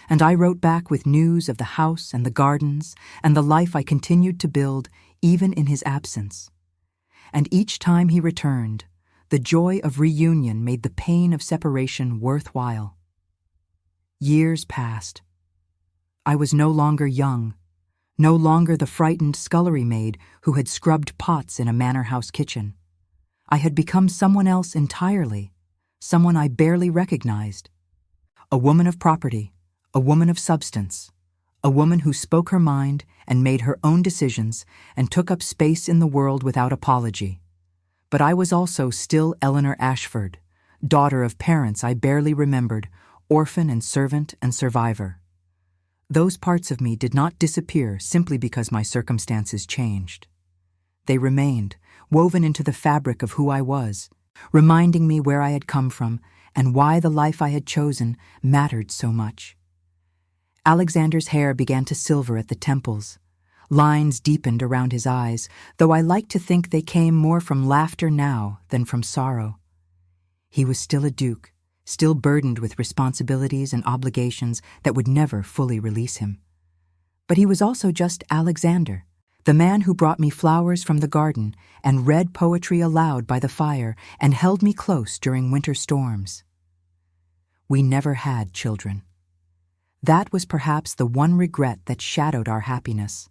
and I wrote back with news of the house and the gardens and the life I continued to build even in his absence. And each time he returned, the joy of reunion made the pain of separation worthwhile. Years passed. I was no longer young, no longer the frightened scullery maid who had scrubbed pots in a manor house kitchen. I had become someone else entirely, someone I barely recognized. A woman of property, a woman of substance, a woman who spoke her mind and made her own decisions and took up space in the world without apology. But I was also still Eleanor Ashford, daughter of parents I barely remembered, orphan and servant and survivor. Those parts of me did not disappear simply because my circumstances changed. They remained, woven into the fabric of who I was, reminding me where I had come from and why the life I had chosen mattered so much. Alexander's hair began to silver at the temples. Lines deepened around his eyes, though I liked to think they came more from laughter now than from sorrow. He was still a duke, still burdened with responsibilities and obligations that would never fully release him. But he was also just Alexander, the man who brought me flowers from the garden and read poetry aloud by the fire and held me close during winter storms. We never had children. That was perhaps the one regret that shadowed our happiness.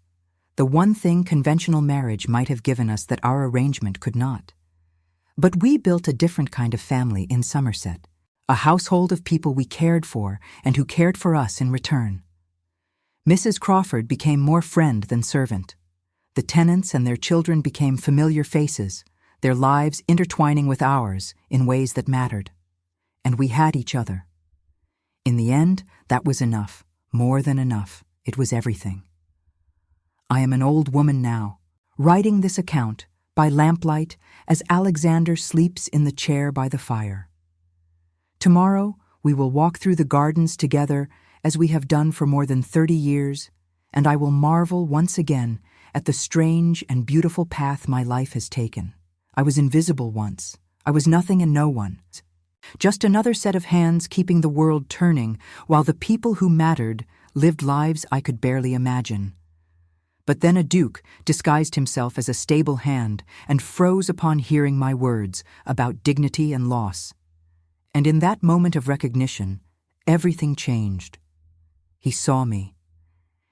The one thing conventional marriage might have given us that our arrangement could not. But we built a different kind of family in Somerset, a household of people we cared for and who cared for us in return. Mrs. Crawford became more friend than servant. The tenants and their children became familiar faces, their lives intertwining with ours in ways that mattered. And we had each other. In the end, that was enough, more than enough. It was everything. I am an old woman now, writing this account by lamplight as Alexander sleeps in the chair by the fire. Tomorrow we will walk through the gardens together as we have done for more than 30 years, and I will marvel once again at the strange and beautiful path my life has taken. I was invisible once. I was nothing and no one. Just another set of hands keeping the world turning while the people who mattered lived lives I could barely imagine. But then a duke disguised himself as a stable hand and froze upon hearing my words about dignity and loss. And in that moment of recognition, everything changed. He saw me.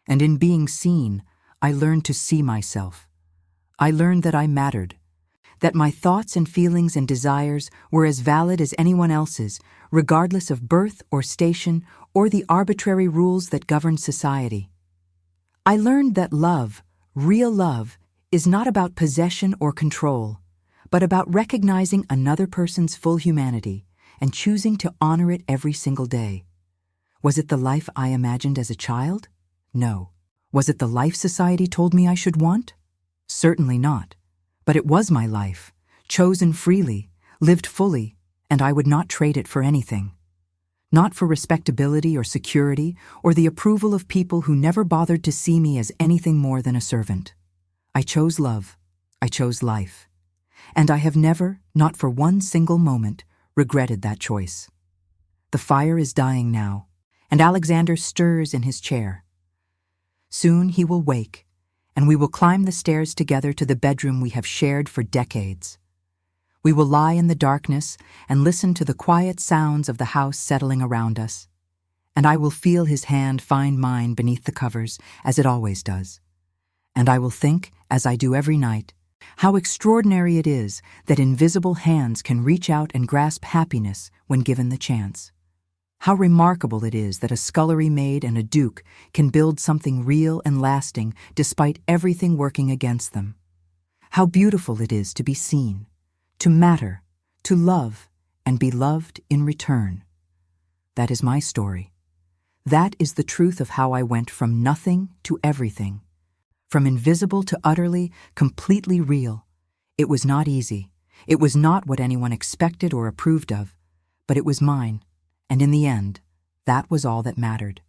And in being seen, I learned to see myself. I learned that I mattered, that my thoughts and feelings and desires were as valid as anyone else's, regardless of birth or station or the arbitrary rules that govern society. I learned that love, real love, is not about possession or control, but about recognizing another person's full humanity and choosing to honor it every single day. Was it the life I imagined as a child? No. Was it the life society told me I should want? Certainly not. But it was my life, chosen freely, lived fully, and I would not trade it for anything. Not for respectability or security or the approval of people who never bothered to see me as anything more than a servant. I chose love. I chose life. And I have never, not for one single moment, regretted that choice. The fire is dying now, and Alexander stirs in his chair. Soon he will wake, and we will climb the stairs together to the bedroom we have shared for decades. We will lie in the darkness and listen to the quiet sounds of the house settling around us, and I will feel his hand find mine beneath the covers, as it always does. And I will think, as I do every night, how extraordinary it is that invisible hands can reach out and grasp happiness when given the chance. How remarkable it is that a scullery maid and a duke can build something real and lasting despite everything working against them. How beautiful it is to be seen, to matter, to love, and be loved in return. That is my story. That is the truth of how I went from nothing to everything, from invisible to utterly, completely real. It was not easy. It was not what anyone expected or approved of, but it was mine. And in the end, that was all that mattered.